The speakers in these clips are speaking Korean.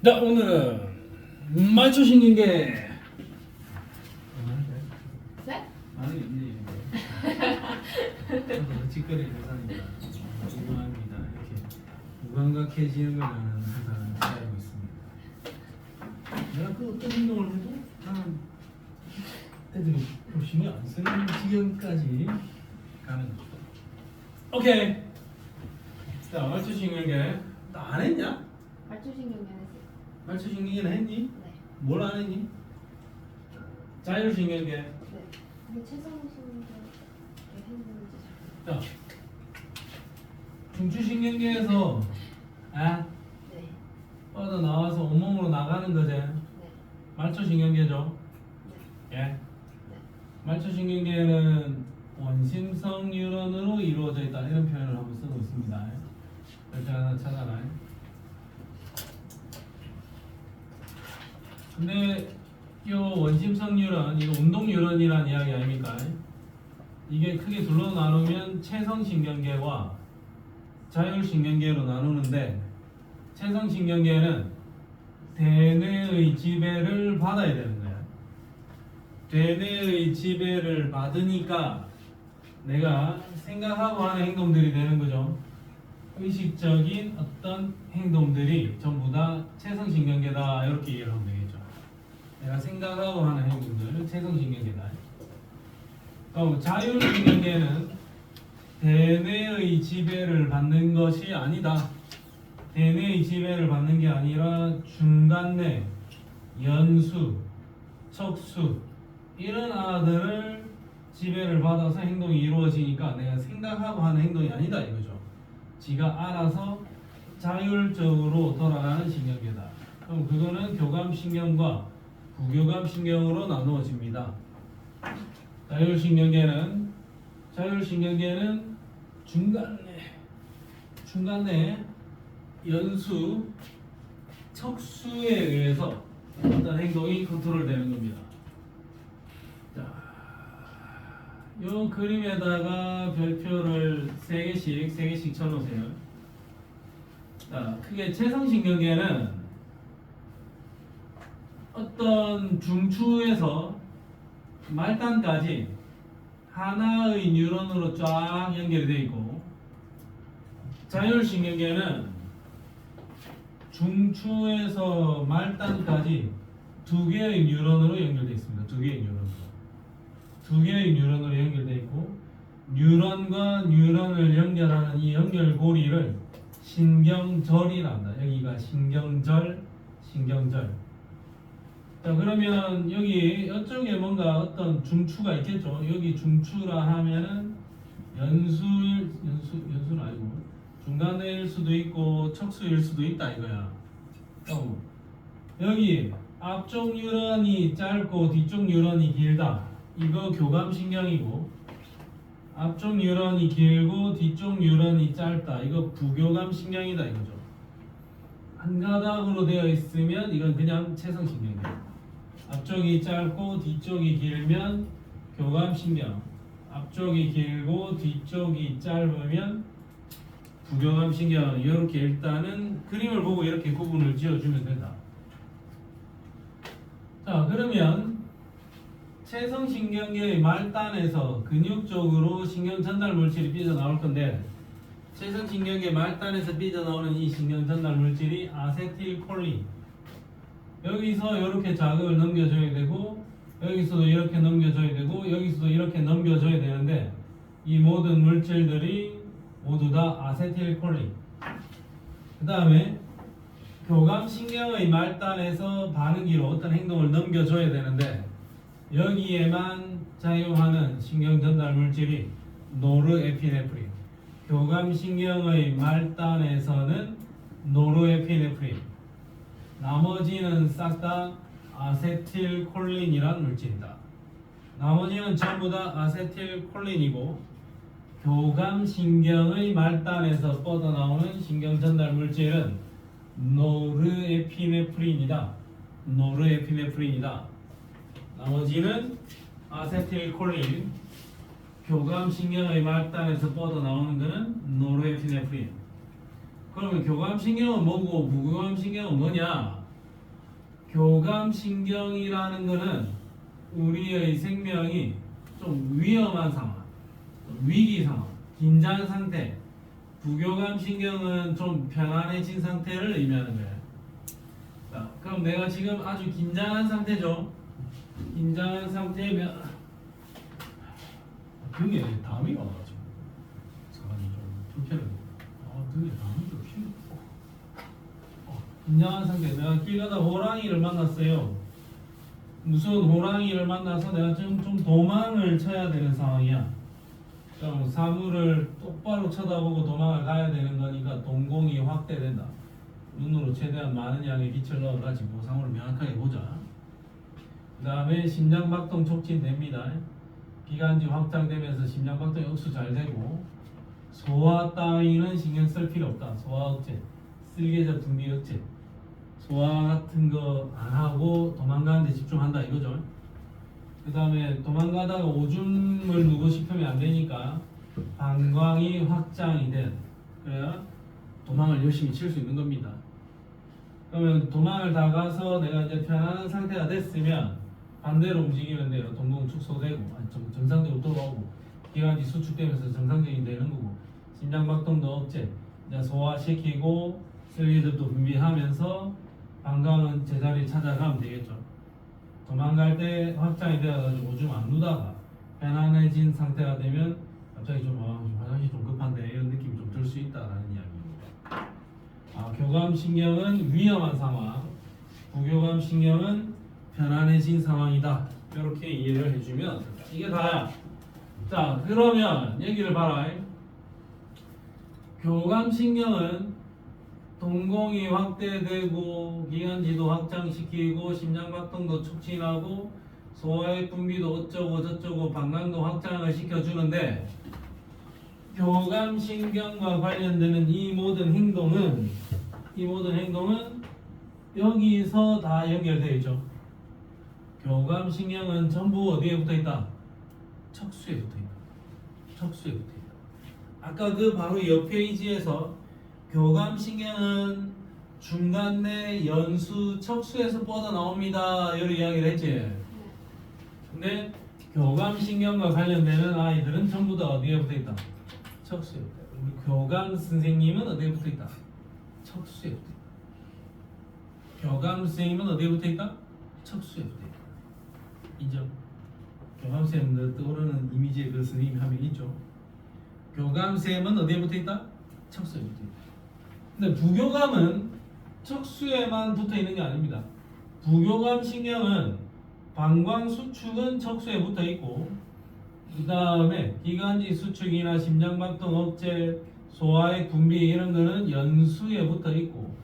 자, 오늘은 말초신경계. 네? 아니, 이제 저도 직거래 대상이라 궁금합니다. 이렇게 무감각해지는 걸 나는 항상 기다리고 있습니다. 내가 그 어떤 행동을 해도 나는 애들이 별 신경 안 쓰는 지경까지 가는 거죠. 오케이. 자, 말초신경계 나 안 했냐? 말초신경계 했어요. 말초신경계는 했니? 네. 뭘 안 했니? 자율신경계. 네. 근데 최성신경계 했는지 자, 중추신경계에서 네. 뻗어 나와서 온몸으로 나가는 거지. 네. 말초신경계죠. 네. 예. 네. 말초신경계는 원심성 뉴런으로 이루어져 있다 이런 표현을 한번 쓰고 있습니다. 이렇게 하나 찾아라. 근데 이 원심성 뉴런, 이거 운동 뉴런이라는 이야기 아닙니까? 이게 크게 둘로 나누면 체성신경계와 자율신경계로 나누는데, 체성신경계는 대뇌의 지배를 받아야 되는 거야. 대뇌의 지배를 받으니까 내가 생각하고 하는 행동들이 되는 거죠. 의식적인 어떤 행동들이 전부 다 체성신경계다 이렇게 이해를 하면 되겠죠. 내가 생각하고 하는 행동들 체성신경계다. 그럼 자율신경계는 대뇌의 지배를 받는 것이 아니다. 대뇌의 지배를 받는 게 아니라 중간뇌, 연수, 척수 이런 아들을 지배를 받아서 행동이 이루어지니까 내가 생각하고 하는 행동이 아니다 이거죠. 지가 알아서 자율적으로 돌아가는 신경계다. 그럼 그거는 교감신경과 부교감신경으로 나누어집니다. 자율신경계는 중간내 연수, 척수에 의해서 어떤 행동이 컨트롤되는 겁니다. 자, 이 그림에다가 별표를 3개씩 쳐놓으세요. 자, 크게 체성신경계는 어떤 중추에서 말단까지 하나의 뉴런으로 쫙 연결이 되어 있고, 자율신경계는 중추에서 말단까지 2개의 뉴런으로 연결되어 있습니다. 2개의 뉴런으로 연결되어 있고, 뉴런과 뉴런을 연결하는 이 연결고리를 신경절이라 한다. 여기가 신경절. 자, 그러면 여기 이쪽에 뭔가 어떤 중추가 있겠죠. 여기 중추라 하면은 연수는 아니고 중간뇌일 수도 있고 척수일 수도 있다 이거야. 여기 앞쪽 뉴런이 짧고 뒤쪽 뉴런이 길다. 이거 교감신경이고, 앞쪽 뉴런이 길고 뒤쪽 뉴런이 짧다. 이거 부교감신경이다 이거죠. 한 가닥으로 되어 있으면 이건 그냥 체성신경이야. 앞쪽이 짧고 뒤쪽이 길면 교감신경, 앞쪽이 길고 뒤쪽이 짧으면 부교감신경. 이렇게 일단은 그림을 보고 이렇게 구분을 지어주면 된다. 자, 그러면 체성신경계의 말단에서 근육 쪽으로 신경 전달 물질이 삐져나올 건데, 체성신경계 말단에서 삐져나오는 이 신경 전달 물질이 아세틸콜린. 여기서 이렇게 자극을 넘겨줘야 되고, 여기서도 이렇게 넘겨줘야 되고, 여기서도 이렇게 넘겨줘야 되는데, 이 모든 물질들이 모두 다 아세틸콜린. 그 다음에 교감신경의 말단에서 반응기로 어떤 행동을 넘겨줘야 되는데, 여기에만 작용하는 신경 전달 물질이 노르에피네프린. 교감신경의 말단에서는 노르에피네프린. 나머지는 싹 다 아세틸콜린이란 물질이다. 나머지는 전부 다 아세틸콜린이고, 교감신경의 말단에서 뻗어나오는 신경 전달 물질은 노르에피네프린이다. 나머지는 아세틸콜린. 교감신경의 말단에서 뻗어나오는 것은 노르에피네프린. 그러면 교감신경은 뭐고 부교감신경은 뭐냐? 교감신경이라는 거는 우리의 생명이 좀 위험한 상황, 위기 상황, 긴장 상태. 부교감신경은 좀 편안해진 상태를 의미하는 거예요. 자, 그럼 내가 지금 아주 긴장한 상태죠. 긴장한 상태면 등에 담이 와가지고 사람이 좀 불편해. 등에 담이 좀 심해. 긴장한 상태. 내가 길 가다 호랑이를 만났어요. 무서운 호랑이를 만나서 내가 좀 도망을 쳐야 되는 상황이야. 그럼 사물을 똑바로 쳐다보고 도망을 가야 되는 거니까 동공이 확대된다. 눈으로 최대한 많은 양의 빛을 넣어가지고 사물을 명확하게 보자. 그 다음에 심장박동 촉진됩니다. 기관지 확장되면서 심장박동이 억수 잘 되고, 소화 따위는 신경 쓸 필요 없다. 소화 억제, 쓸개적 등비 억제, 소화 같은 거 안 하고 도망가는 데 집중한다 이거죠. 그 다음에 도망가다가 오줌을 누고 싶으면 안 되니까 방광이 확장이 된, 그래야 도망을 열심히 칠 수 있는 겁니다. 그러면 도망을 다 가서 내가 이제 편안한 상태가 됐으면 반대로 움직이면 돼요. 동공 축소되고 정상적으로 돌아오고 기관지 수축되면서 정상적이 되는 거고, 심장박동도 억제, 이제 소화시키고 슬리드도 분비하면서 방광은 제자리에 찾아가면 되겠죠. 도망갈 때 확장이 되어가지고 오줌 안 누다가 편안해진 상태가 되면 갑자기 좀 화장실 좀 급한데 이런 느낌이 좀 들 수 있다라는 이야기입니다. 교감신경은 위험한 상황, 부교감신경은 편안해진 상황이다. 이렇게 이해를 해주면 이게 다야. 자, 그러면 얘기를 봐라. 교감신경은 동공이 확대되고 기관지도 확장시키고 심장박동도 촉진하고 소화액 분비도 어쩌고 저쩌고 방광도 확장을 시켜주는데, 교감신경과 관련되는 이 모든 행동은 여기서 다 연결되어 있죠. 교감신경은 전부 어디에 붙어 있다? 척수에 붙어 있다. 척수에 붙어 있다. 아까 그 바로 옆 페이지에서 교감신경은 중간내 연수 척수에서 뻗어 나옵니다. 이런 이야기를 했지. 근데 교감신경과 관련되는 아이들은 전부 다 어디에 붙어 있다? 척수에 붙어 있다. 우리 교감 선생님은 어디에 붙어 있다? 척수에 붙어 있다. 교감 선생님은 어디에 붙어 있다? 척수에 붙어 있다. 인정? 교감 선생님들 떠오르는 이미지의 그 선생님 하면 있죠. 교감 쌤은 어디에 붙어 있다? 척수에 붙어 있다. 근데 부교감은 척수에만 붙어 있는 게 아닙니다. 부교감 신경은 방광 수축은 척수에 붙어 있고, 그 다음에 기관지 수축이나 심장박동 억제, 소화액 분비 이런 거는 연수에 붙어 있고,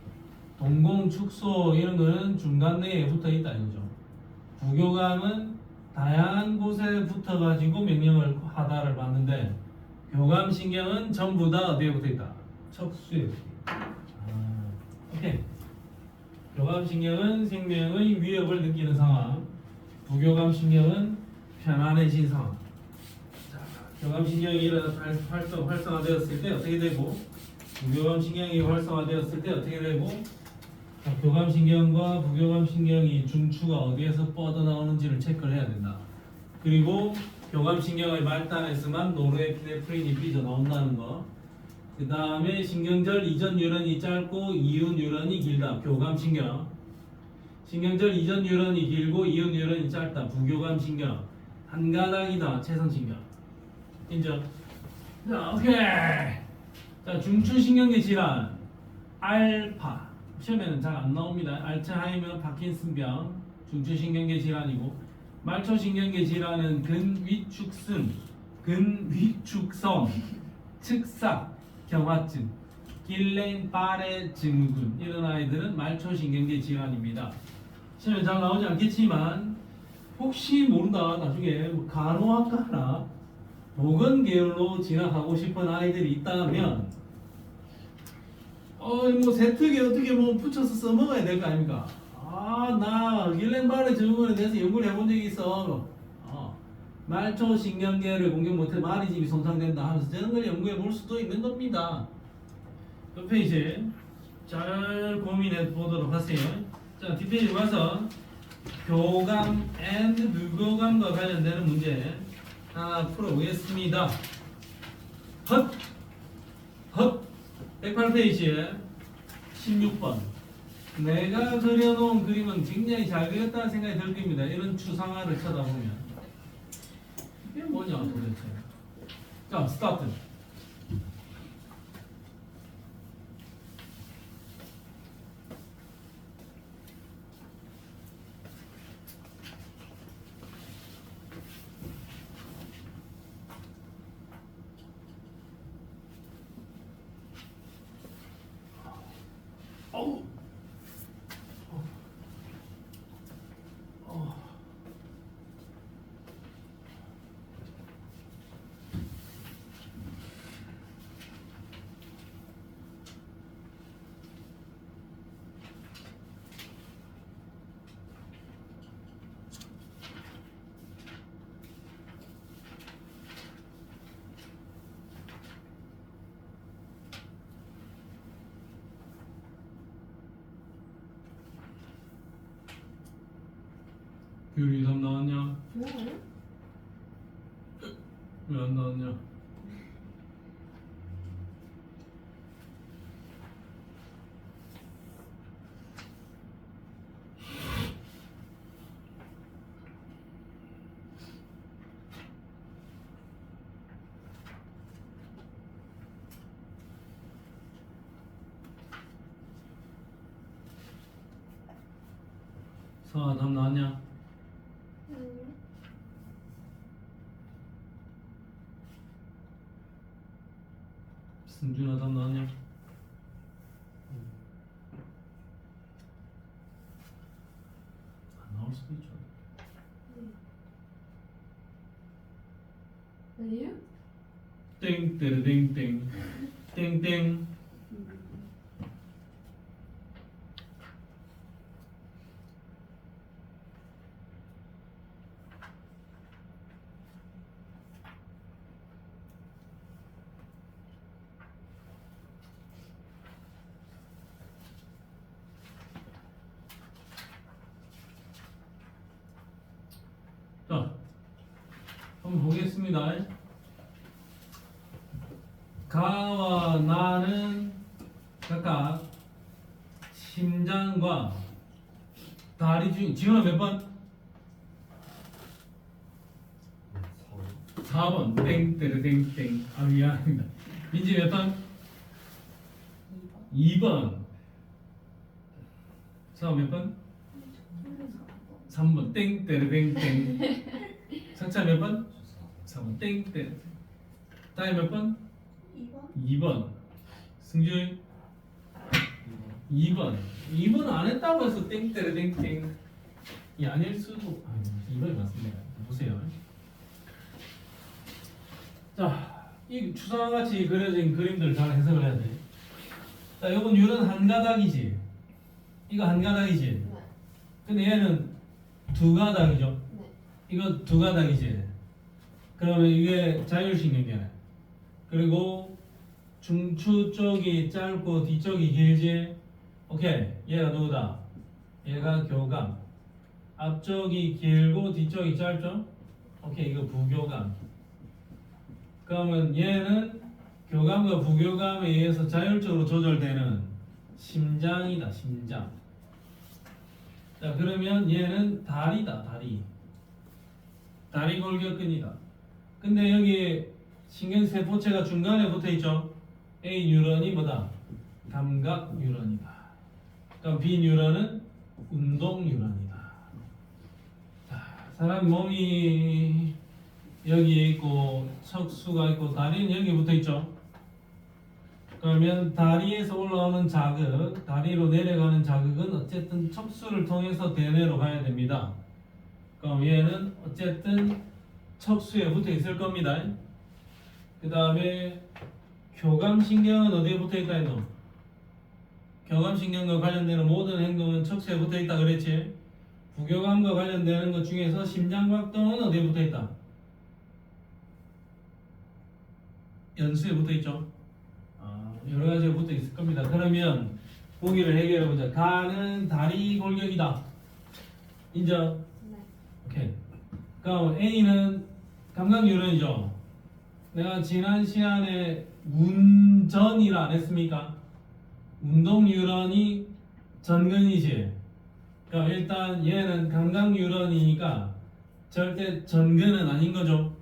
동공 축소 이런 거는 중간내에 붙어 있다 이거죠. 부교감은 다양한 곳에 붙어가지고 명령을 하다를 봤는데, 교감신경은 전부 다 어디에 붙어 있다? 척수에 붙어 있다. 오케이. 교감신경은 생명의 위협을 느끼는 상황, 부교감신경은 편안해진 상황. 자, 교감신경이 활성화되었을 때 어떻게 되고, 부교감신경이 활성화되었을 때 어떻게 되고, 자, 교감신경과 부교감신경이 중추가 어디에서 뻗어나오는지를 체크를 해야 된다. 그리고 교감신경의 말단에서만 노르에피네프린이 삐져나온다는 거. 그 다음에 신경절 이전 뉴런이 짧고 이후 뉴런이 길다. 교감신경. 신경절 이전 뉴런이 길고 이후 뉴런이 짧다. 부교감신경. 한 가닥이다. 채성신경. 인정? 자, 오케이. 자, 중추신경계 질환. 알파. 시험에는 잘 안 나옵니다. 알츠하이머, 파킨슨병. 중추신경계 질환이고, 말초신경계 질환은 근위축성, 측삭, 경화증, 길렌바레 증후군 이런 아이들은 말초신경계 질환입니다. 시험에 잘 나오지 않겠지만 혹시 모른다 나중에 간호학과나 보건계열로 진학하고 싶은 아이들이 있다면 뭐 세특에 어떻게 뭐 붙여서 써먹어야 될 거 아닙니까? 나 길렌바레 증후군에 대해서 연구를 해본 적이 있어. 말초신경계를 공격 못해 마리집이 손상된다 하면서 저런 걸 연구해 볼 수도 있는 겁니다. 옆에 이제 잘 고민해 보도록 하세요. 자, 뒷페이지 와서 교감 and 부교감과 관련되는 문제 하나 풀어보겠습니다. 헛! 108페이지에 16번. 내가 그려놓은 그림은 굉장히 잘 그렸다는 생각이 들 겁니다. 이런 추상화를 쳐다보면. 이게 뭐냐 도대체. 자, 스타트. 어우. 규리 답 나왔냐? 네. 왜 안 나왔냐? 서아 답 나왔냐? 승준아 답 나왔냐? 안 나올 수도 있죠. 아니요? 땡 땡땡 땡땡. 자, 한번 보겠습니다. 가와 나는 각각 심장과 다리 중 지원아 몇 번? 4번 땡땡땡땡. 아 미안합니다. 민지 몇 번? 2번. 서아 몇 번? 3번 땡땡땡땡. 석차 몇 번? 4번 땡땡. 다이 몇 번? 2번. 승준 2번. 2번 안 했다고 해서 땡땡땡땡. 이 아닐 수도. 2번이 맞습니다. 보세요. 자, 이 추상화 같이 그려진 그림들 잘 해석을 해야 돼. 자, 이건 유는 한 가닥이지. 이거 한 가닥이지. 네. 근데 얘는 두 가닥이죠. 네. 이거 두 가닥이지. 그러면 이게 자율신경계네. 그리고 중추 쪽이 짧고 뒤쪽이 길지. 오케이. 얘가 누구다? 얘가 교감. 앞쪽이 길고 뒤쪽이 짧죠? 오케이. 이거 부교감. 그러면 얘는 교감과 부교감에 의해서 자율적으로 조절되는 심장이다. 심장. 자, 그러면 얘는 다리다. 다리. 다리 골격근이다. 근데 여기 신경세포체가 중간에 붙어있죠. A 뉴런이 뭐다? 감각 뉴런이다. 그럼 B 뉴런은 운동 뉴런이다. 자, 사람 몸이 여기에 있고 척수가 있고 다리는 여기 붙어있죠. 그러면 다리에서 올라오는 자극, 다리로 내려가는 자극은 어쨌든 척수를 통해서 대뇌로 가야 됩니다. 그럼 얘는 어쨌든 척수에 붙어 있을 겁니다. 그 다음에 교감신경은 어디에 붙어 있다 했노? 교감신경과 관련되는 모든 행동은 척수에 붙어 있다 그랬지? 부교감과 관련되는 것 중에서 심장박동은 어디에 붙어 있다? 연수에 붙어 있죠. 여러 가지에 붙어 있을 겁니다. 그러면 보기를 해결해보자. 가는 다리 골격이다. 인정? 네. 오케이. 그럼 A는 감각유런이죠. 내가 지난 시간에 운전이라 안 했습니까? 운동유런이 전근이지. 그러니까 일단 얘는 감각유런이니까 절대 전근은 아닌 거죠.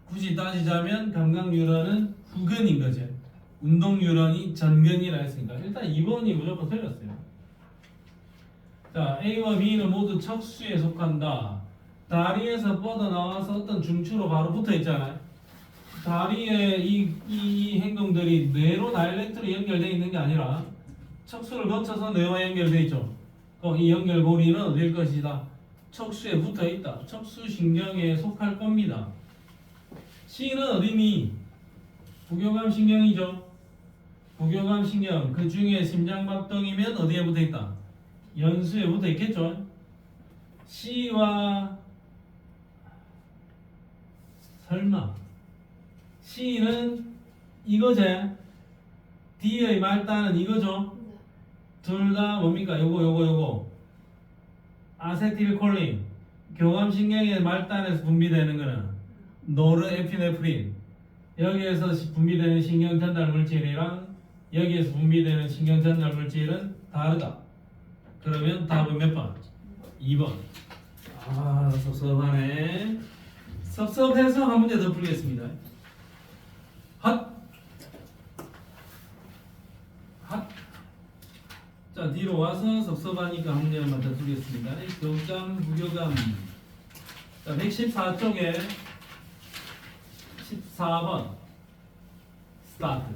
굳이 따지자면 감각유런은 후근인 거죠. 운동유런이 전근이라 했으니까 일단 2번이 무조건 틀렸어요. 자, A와 B는 모두 척수에 속한다. 다리에서 뻗어나와서 어떤 중추로 바로 붙어 있잖아요. 다리에 이 행동들이 뇌로 다이렉트로 연결되어 있는 게 아니라 척수를 거쳐서 뇌와 연결되어 있죠. 이 연결고리는 어딜 것이다? 척수에 붙어 있다. 척수신경에 속할 겁니다. C는 어디니? 부교감 신경이죠. 부교감 신경 그 중에 심장박동이면 어디에 붙어 있다? 연수에 붙어 있겠죠. C와 설마 C는 이거제. D의 말단은 이거죠. 네. 둘 다 뭡니까? 요거 아세틸콜린 교감신경의 말단에서 분비되는 거는 노르에피네프린. 여기에서 분비되는 신경 전달 물질이랑 여기에서 분비되는 신경 전달 물질은 다르다. 그러면 답은 몇 번? 2번. 아, 섭섭하네. 섭섭해서 한 문제 더 풀겠습니다. 핫. 자, 뒤로 와서 섭섭하니까 한 문제만 더 풀겠습니다. 교감, 부교감. 자, 114쪽에 14번 스타트.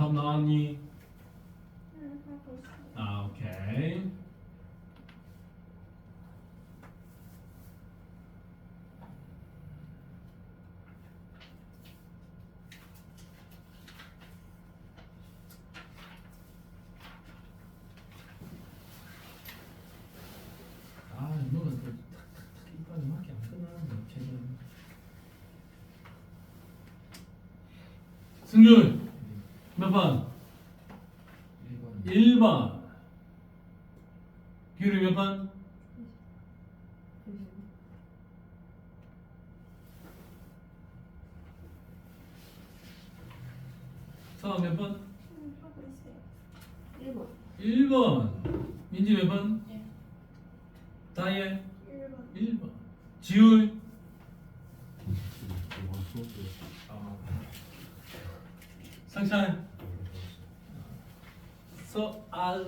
답 나왔니? 하고 있어요. 아, 오케이. 아, 이거는 또 탁탁탁 이빨이 맞게 안 끝나는데 최근. 승률 몇 번? 1번. 규리 몇 번? 서아 몇 번? 하고 있어요. 1번. 1번. 민지 몇 번? 네. 다이엘 1번. 1번. 지울 상찬 아으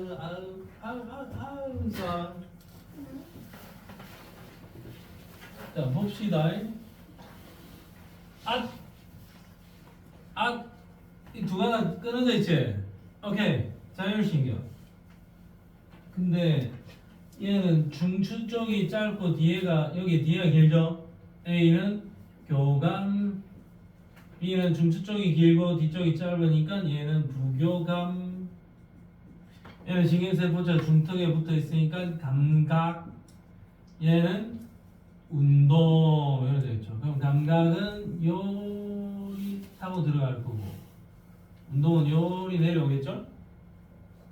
자. 자, 봅시다. 이 두 가지 끊어져 있지? 오케이. 자율신경. 근데 얘는 중추 쪽이 짧고 여기 뒤에가 길죠? A는 교감, B는 중추 쪽이 길고 뒤쪽이 짧으니까 얘는 부교감. 얘는 신경세포자 중턱에 붙어 있으니까 감각. 얘는 운동 이렇게 되겠죠. 그럼 감각은 요리 타고 들어갈 거고 운동은 요리 내려오겠죠.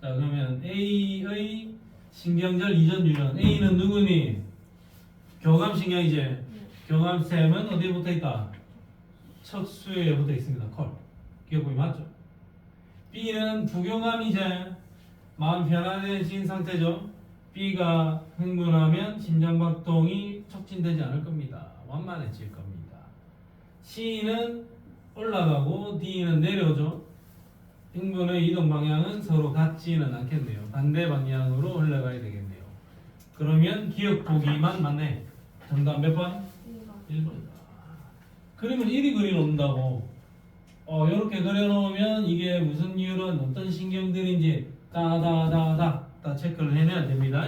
자, 그러면 A의 신경절 이전 유형. A는 누구니? 교감신경이지. 교감샘은 어디에 붙어 있다? 척수에 붙어 있습니다. 콜. 기억보기 맞죠? B는 부교감이제. 마음 편안해진 상태죠. B가 흥분하면 심장박동이 촉진되지 않을 겁니다. 완만해질 겁니다. C는 올라가고 D는 내려오죠. 행분의 이동 방향은 서로 같지는 않겠네요. 반대 방향으로 흘러가야 되겠네요. 그러면 기억 보기만 맞네. 정답 몇 번? 1번. 1번이다. 그림을 이리 그려놓는다고. 이렇게 그려놓으면 이게 무슨 이유는 어떤 신경들인지 따다다다 다 체크를 해내야 됩니다.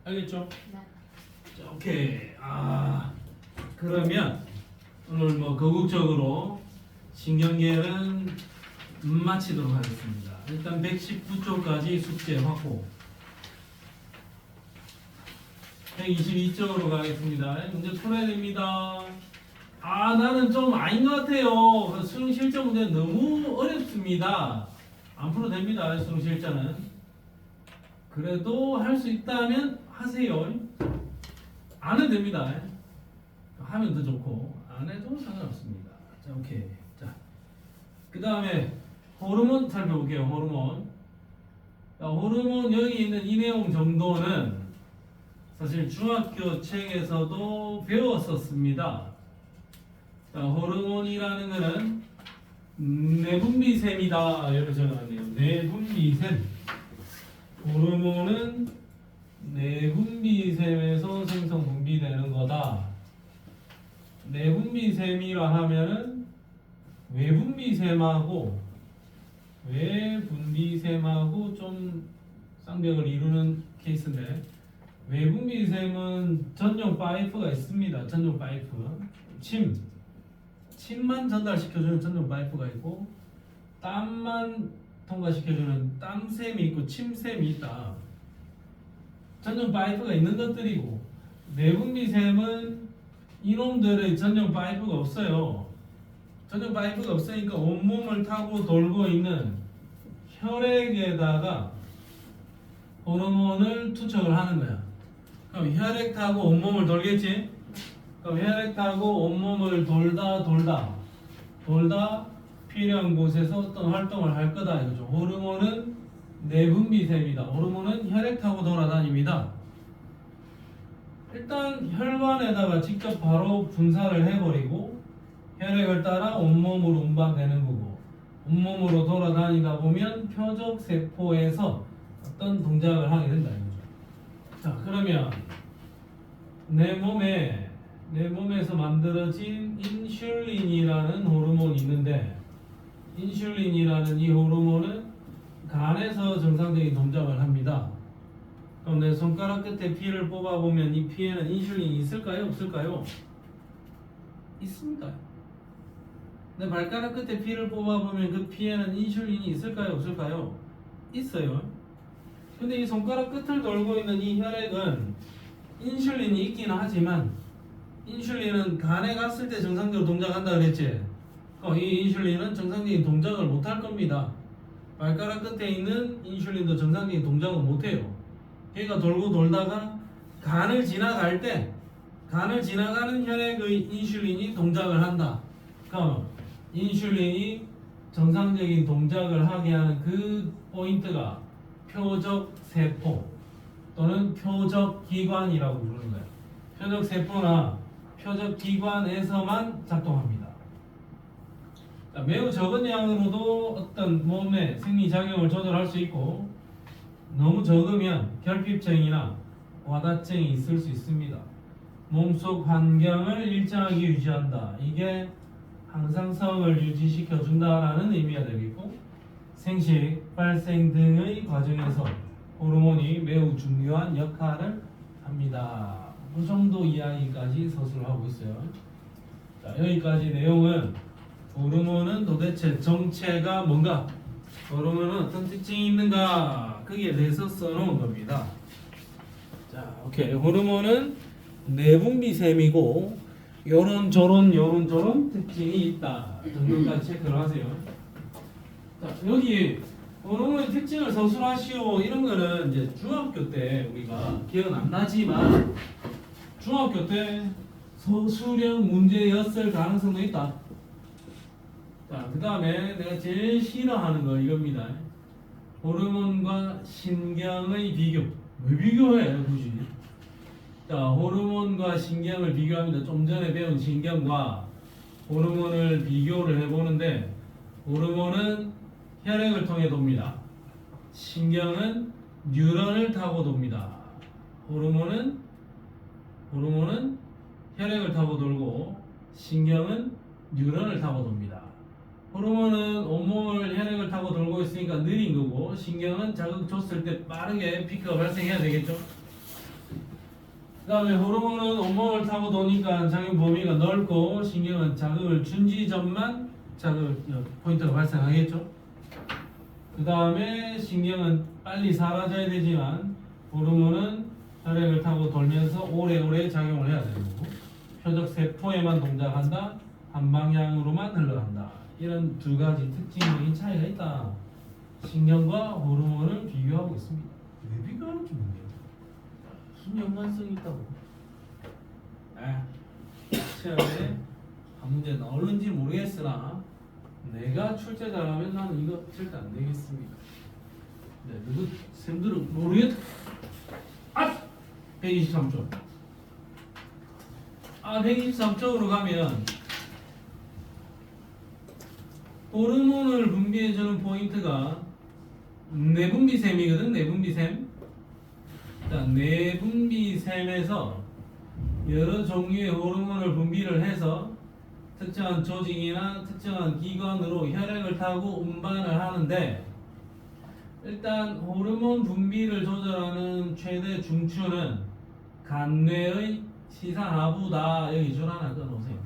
알겠죠? 네. 자, 오케이. 그러면 오늘 뭐 거국적으로 신경계는 마치도록 하겠습니다. 일단 119쪽까지 숙제 확보. 122쪽으로 가겠습니다. 문제 풀어야 됩니다. 나는 좀 아닌 것 같아요. 수능 실전 문제 너무 어렵습니다. 안 풀어도 됩니다. 수능 실전은. 그래도 할 수 있다면 하세요. 안 해도 됩니다. 하면 더 좋고 안 해도 상관없습니다. 자, 오케이. 자, 그 다음에 호르몬 살펴볼게요. 호르몬. 자, 호르몬 여기 있는 이 내용 정도는 사실 중학교 책에서도 배웠었습니다. 자, 호르몬이라는 것은 내분비샘이다. 이렇게 적어놨네요. 내분비샘. 호르몬은 내분비샘에서 생성 분비되는 거다. 내분비샘이라 하면은 외분비샘하고 좀 쌍벽을 이루는 케이스인데, 외분비샘은 전용 파이프가 있습니다. 전용 파이프. 침만 전달시켜주는 전용 파이프가 있고, 땀만 통과시켜주는 땀샘이 있고 침샘이 있다. 전용 파이프가 있는 것들이고, 내분비샘은 이놈들의 전용 파이프가 없어요. 전용 파이프가 없으니까 온몸을 타고 돌고 있는 혈액에다가 호르몬을 투척을 하는 거야. 그럼 혈액 타고 온몸을 돌겠지? 그럼 혈액 타고 온몸을 돌다 필요한 곳에서 어떤 활동을 할 거다 이거죠. 호르몬은 내분비샘이다. 호르몬은 혈액 타고 돌아다닙니다. 일단 혈관에다가 직접 바로 분사를 해버리고 혈액을 따라 온몸으로 운반되는 거고, 온몸으로 돌아다니다 보면 표적 세포에서 어떤 동작을 하게 된다 이거죠. 자, 그러면 내 몸에서 만들어진 인슐린이라는 호르몬이 있는데, 인슐린이라는 이 호르몬은 간에서 정상적인 동작을 합니다. 그럼 내 손가락 끝에 피를 뽑아보면 이 피에는 인슐린이 있을까요? 없을까요? 있습니다. 내 발가락 끝에 피를 뽑아보면 그 피에는 인슐린이 있을까요? 없을까요? 있어요. 근데 이 손가락 끝을 돌고 있는 이 혈액은 인슐린이 있긴 하지만, 인슐린은 간에 갔을 때 정상적으로 동작한다 그랬지? 이 인슐린은 정상적인 동작을 못 할 겁니다. 발가락 끝에 있는 인슐린도 정상적인 동작을 못 해요. 걔가 돌고 돌다가 간을 지나가는 혈액의 인슐린이 동작을 한다. 그럼 인슐린이 정상적인 동작을 하게 하는 그 포인트가 표적 세포 또는 표적 기관이라고 부르는 거예요. 표적 세포나 표적 기관에서만 작동합니다. 매우 적은 양으로도 어떤 몸의 생리작용을 조절할 수 있고, 너무 적으면 결핍증이나 와다증이 있을 수 있습니다. 몸속 환경을 일정하게 유지한다. 이게 항상성을 유지시켜 준다라는 의미가 되겠고, 생식, 발생 등의 과정에서 호르몬이 매우 중요한 역할을 합니다. 그 정도 이야기까지 서술을 하고 있어요. 자, 여기까지 내용은 호르몬은 도대체 정체가 뭔가, 호르몬은 어떤 특징이 있는가, 거기에 대해서 써놓은 겁니다. 자, 오케이. 호르몬은 내분비샘이고 요런 특징이 있다 정도까지 체크를 하세요. 자, 여기 호르몬의 특징을 서술하시오 이런 거는 이제 중학교 때 우리가 기억은 안 나지만 중학교 때 서술형 문제였을 가능성도 있다. 자, 그 다음에 내가 제일 싫어하는 거 이겁니다. 호르몬과 신경의 비교. 왜 비교해 굳이? 자, 호르몬과 신경을 비교합니다. 좀 전에 배운 신경과 호르몬을 비교를 해보는데, 호르몬은 혈액을 통해 돕니다. 신경은 뉴런을 타고 돕니다. 호르몬은 혈액을 타고 돌고 신경은 뉴런을 타고 돕니다. 호르몬은 온몸을 혈액을 타고 돌고 있으니까 느린 거고 신경은 자극 줬을 때 빠르게 피크가 발생해야 되겠죠. 그 다음에 호르몬은 온몸을 타고 도니까 작용 범위가 넓고 신경은 자극을 준지 전만 포인트가 발생하겠죠. 그 다음에 신경은 빨리 사라져야 되지만 호르몬은 혈액을 타고 돌면서 오래오래 작용을 해야 되는 거고 표적 세포에만 동작한다. 한 방향으로만 흘러간다. 이런 두 가지 특징적인 차이가 있다. 신경과 호르몬을 비교하고 있습니다. 왜 비교하는지 모르겠네요. 무슨 연관성이 있다고? 시험에 한 문제 나올는지 모르겠으나 내가 출제 잘하면 나는 이거 절대 안 되겠습니다. 네, 누구 쌤들은 모르겠다. 123쪽. 123쪽으로 가면 호르몬을 분비해주는 포인트가 내분비샘이거든. 내분비샘. 자, 내분비샘에서 여러 종류의 호르몬을 분비를 해서 특정한 조직이나 특정한 기관으로 혈액을 타고 운반을 하는데 일단 호르몬 분비를 조절하는 최대 중추는 간뇌의 시상하부다. 여기 줄 하나 꺼놓으세요.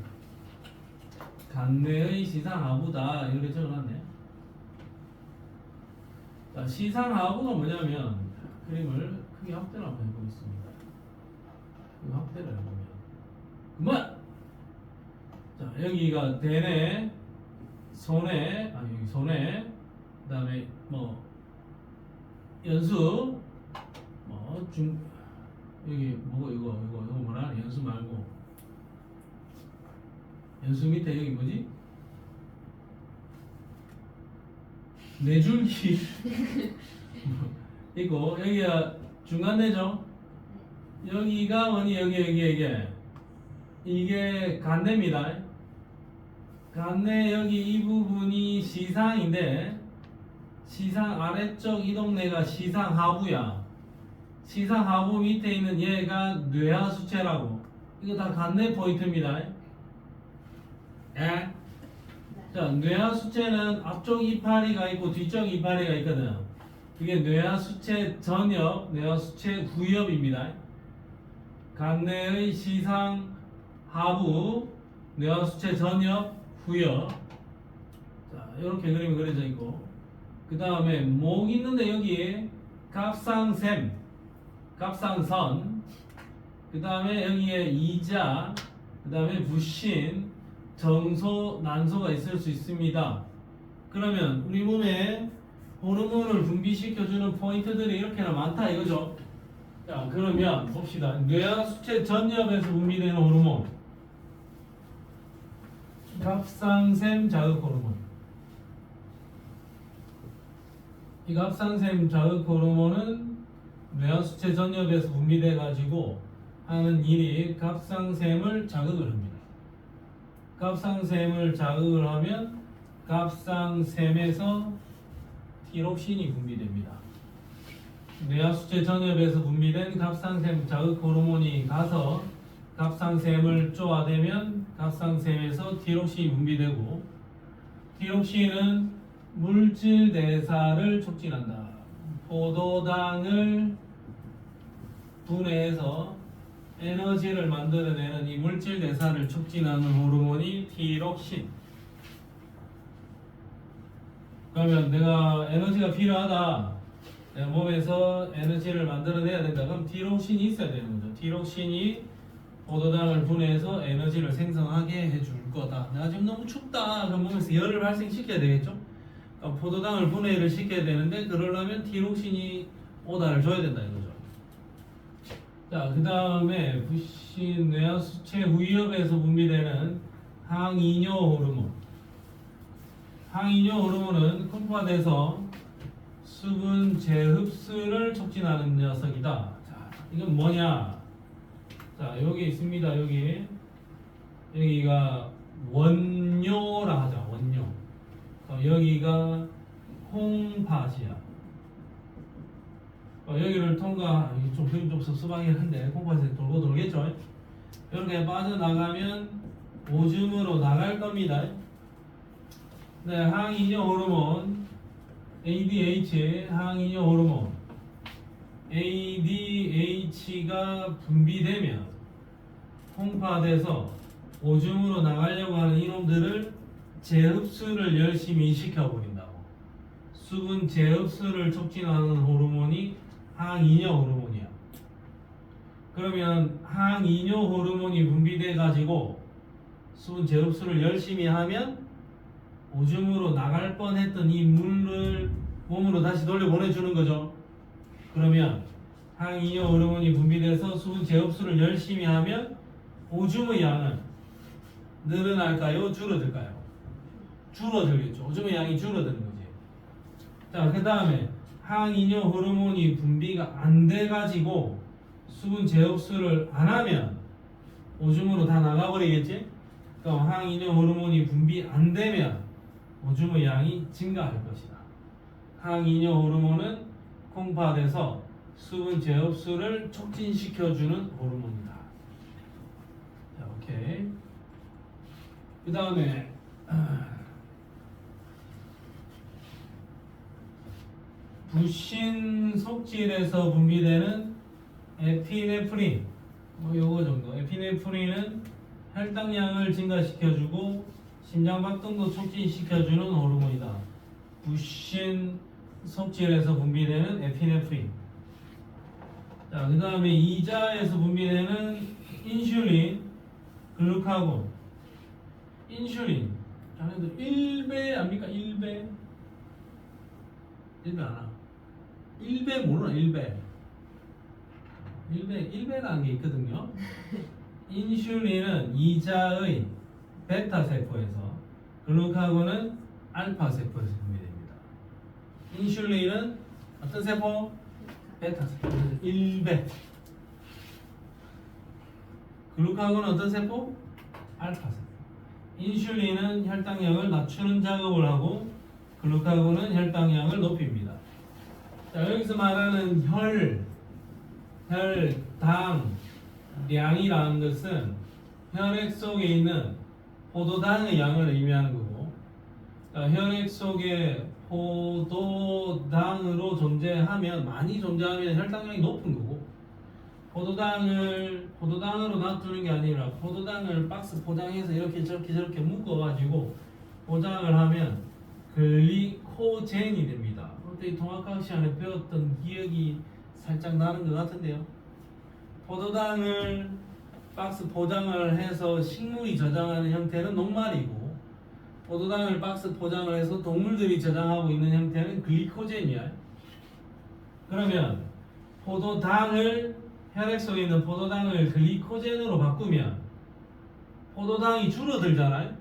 간뇌의 시상하부다. 이렇게 적어놨네. 자, 시상하부가 뭐냐면 그림을 크게 확대를 한번 해보겠습니다. 이 확대를 해보면 그만! 자, 여기가 대뇌, 소뇌, 여기 소뇌, 그 다음에 연수, 여기 이거 뭐라 연수 말고 연수 밑에 여기 뭐지? 뇌줄기 있고 여기가 중간뇌죠. 여기가 뭐니 여기 이게 간뇌입니다. 간뇌 여기 이 부분이 시상인데 시상 아래쪽 이동뇌가 시상하부야. 시상하부 밑에 있는 얘가 뇌하수체라고. 이거 다 간뇌 포인트입니다. 예? 자, 뇌하수체는 앞쪽 이파리가 있고 뒤쪽 이파리가 있거든. 이게 뇌하수체 전엽, 뇌하수체 후엽입니다. 간뇌의 시상하부, 뇌하수체 전엽, 후엽. 자, 이렇게 그림이 그려져 있고. 그 다음에 목 있는데 여기에 갑상샘, 갑상선, 그 다음에 여기에 이자, 그 다음에 부신, 정소, 난소가 있을 수 있습니다. 그러면 우리 몸에 호르몬을 분비시켜주는 포인트들이 이렇게나 많다 이거죠. 자, 그러면 봅시다. 뇌하수체 전엽에서 분비되는 호르몬, 갑상샘 자극 호르몬. 이 갑상샘 자극 호르몬은 뇌하수체 전엽에서 분비돼 가지고 하는 일이 갑상샘을 자극을 합니다. 갑상샘을 자극을 하면 갑상샘에서 티록신이 분비됩니다. 뇌하수체 전엽에서 분비된 갑상샘 자극 호르몬이 가서 갑상샘을 쪼아대면 갑상샘에서 티록신이 분비되고 티록신은 물질 대사를 촉진한다. 포도당을 분해해서 에너지를 만들어내는 이 물질 대사를 촉진하는 호르몬이 티록신. 그러면 내가 에너지가 필요하다. 내 몸에서 에너지를 만들어내야 된다. 그럼 티록신이 있어야 되는 거죠. 티록신이 포도당을 분해해서 에너지를 생성하게 해줄 거다. 내가 지금 너무 춥다. 그럼 몸에서 열을 발생시켜야 되겠죠. 포도당을 분해를 시켜야 되는데 그러려면 티록신이 오다를 줘야 된다 이거죠. 자, 그 다음에 부신 뇌하수체 후엽에서 분비되는 항이뇨 호르몬. 항이뇨 호르몬은 컴파돼서 수분 재흡수를 促진하는 녀석이다. 자, 이건 뭐냐? 자, 여기 있습니다. 여기가 원뇨라 하자. 원뇨. 여기가 콩팥이야. 여기를 통과, 좀 그림 좀 섭섭하긴 한데 콩팥에 돌고 돌겠죠. 이렇게 빠져나가면 오줌으로 나갈 겁니다. 네, 항이뇨 호르몬 ADH, 항이뇨 호르몬 ADH가 분비되면 콩팥에서 오줌으로 나가려고 하는 이놈들을 재흡수를 열심히 시켜버린다고. 수분 재흡수를 촉진하는 호르몬이 항이뇨 호르몬이야. 그러면 항이뇨 호르몬이 분비돼 가지고 수분 재흡수를 열심히 하면 오줌으로 나갈 뻔했던 이 물을 몸으로 다시 돌려보내주는 거죠. 그러면 항이뇨 호르몬이 분비돼서 수분 재흡수를 열심히 하면 오줌의 양은 늘어날까요? 줄어들까요? 줄어들겠죠. 오줌의 양이 줄어드는 거지. 자, 그 다음에 항이뇨 호르몬이 분비가 안 돼가지고 수분 재흡수를 안 하면 오줌으로 다 나가버리겠지? 그럼 항이뇨 호르몬이 분비 안 되면 오줌의 양이 증가할 것이다. 항이뇨 호르몬은 콩팥에서 수분 재흡수를 촉진시켜주는 호르몬이다. 자, 오케이. 그 다음에 부신 속질에서 분비되는 에피네프린, 요거 정도. 에피네프린은 혈당량을 증가시켜주고 심장박동도 촉진시켜주는 호르몬이다. 부신 속질에서 분비되는 에피네프린. 자, 그 다음에 이자에서 분비되는 인슐린, 글루카곤. 인슐린. 자네들 1배 압니까? 1배? 1배 알아? 1배 모르나? 1배. 1배라는 게 있거든요. 인슐린은 이자의 베타 세포에서, 글루카곤은 알파 세포에서 분비됩니다. 인슐린은 어떤 세포? 베타 세포. 1배. 글루카곤은 어떤 세포? 알파 세포. 인슐린은 혈당량을 낮추는 작업을 하고 글루카곤은 혈당량을 높입니다. 자, 여기서 말하는 혈당량이라는 것은 혈액 속에 있는 포도당의 양을 의미하는 거고, 자, 혈액 속에 포도당으로 존재하면, 많이 존재하면 혈당량이 높은 거고, 포도당으로 놔두는 게 아니라 포도당을 박스 포장해서 이렇게 저렇게 묶어가지고 포장을 하면 글리코젠이 됩니다. 그때 통합과학 시간에 배웠던 기억이 살짝 나는 것 같은데요. 포도당을 박스 포장을 해서 식물이 저장하는 형태는 녹말이고, 포도당을 박스 포장을 해서 동물들이 저장하고 있는 형태는 글리코젠이야. 그러면 혈액 속에 있는 포도당을 글리코젠으로 바꾸면 포도당이 줄어들잖아요.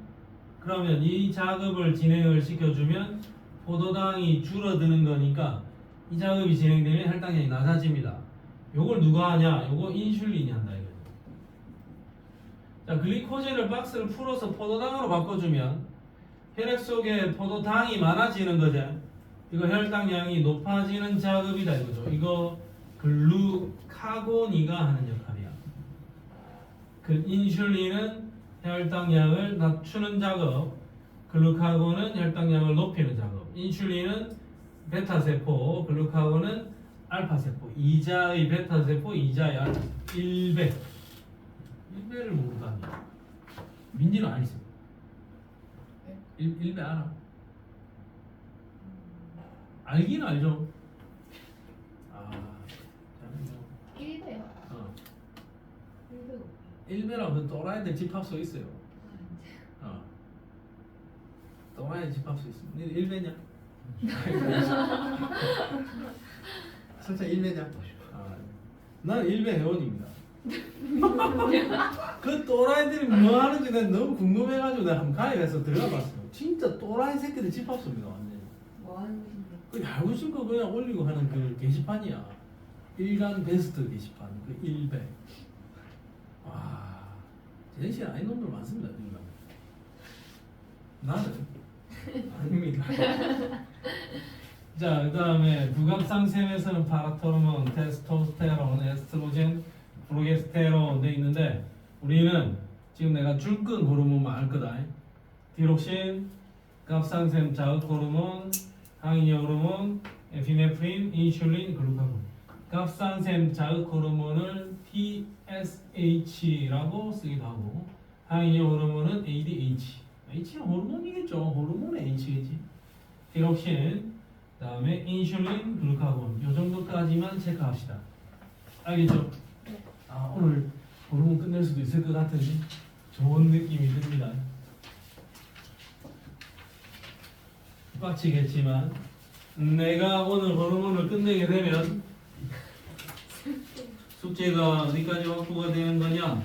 그러면 이 작업을 진행을 시켜주면 포도당이 줄어드는 거니까 이 작업이 진행되면 혈당량이 낮아집니다. 요걸 누가 하냐? 요거 인슐린이 한다 이거죠. 자, 글리코젠을 박스를 풀어서 포도당으로 바꿔주면 혈액 속에 포도당이 많아지는 거죠. 이거 혈당량이 높아지는 작업이다 이거죠. 이거 글루카곤이가 하는 역할이야. 그 인슐린은 혈당량을 낮추는 작업, 글루카곤은 혈당량을 높이는 작업. 인슐린은 베타세포, 글루카곤은 알파세포. 이자의 베타세포, 이자의 알파. 1배. 1배를 모르다니. 민지는 안 있어. 1배 알아? 알긴 알죠. 1배요. 1배라면 또라이들 집합소 있어요. 또라이 집합소 있어. 너 1배냐? 살짝 1배냐? 나는 1배 회원입니다. 그 또라이들이 뭐 하는지 난 너무 궁금해가지고 내가 한번 가입해서 들어가 봤어요. 진짜 또라이 새끼들 집합소입니다, 완전히. 뭐 하는 곳인데? 그 알고 싶은 거 그냥 올리고 하는 그 게시판이야. 일간 베스트 게시판, 그 1배. 와, 제정신 아닌 놈들 많습니다, 인간. 나는 아닙니다. 자, 그 다음에 부갑상샘에서는 파라토르몬, 테스토스테론, 에스트로겐, 프로게스테론 돼 있는데 우리는 지금 내가 줄근 호르몬만 알 거다. 디록신, 갑상샘 자극 호르몬, 항인이 호르몬, 에피네프린, 인슐린, 글루카곤. 갑상샘 자극 호르몬을 TSH라고 쓰기도 하고 항인이 호르몬은 ADH. H는 호르몬이겠죠. 호르몬의 H겠지. 디록신, 그 다음에 인슐린, 글루카곤 요 정도까지만 체크합시다. 알겠죠? 네. 아, 오늘 호르몬 끝낼 수도 있을 것 같은 좋은 느낌이 듭니다. 빡치겠지만 내가 오늘 호르몬을 끝내게 되면 숙제가 어디까지 확보가 되는 거냐?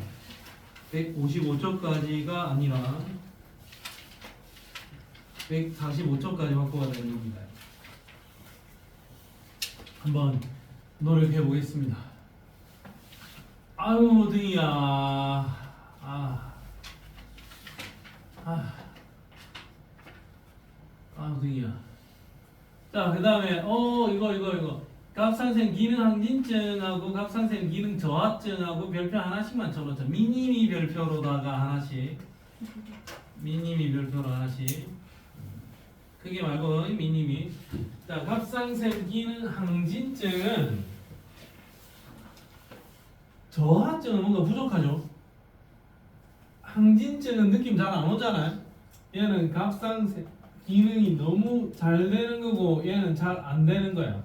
155초까지가 아니라 145초까지 확보가 되는 겁니다. 한번 노력해 보겠습니다. 아유 등이야. 등이야. 자, 그 다음에 이거 갑상샘 기능 항진증하고 갑상샘 기능 저하증하고 별표 하나씩만 쳐놓자. 미니미 별표로다가 하나씩. 미니미 별표로 하나씩. 크게 말고 미니미. 자, 갑상샘 기능 항진증은 저하증은 뭔가 부족하죠. 항진증은 느낌 잘 안 오잖아요. 얘는 갑상샘 기능이 너무 잘 되는 거고 얘는 잘 안 되는 거야.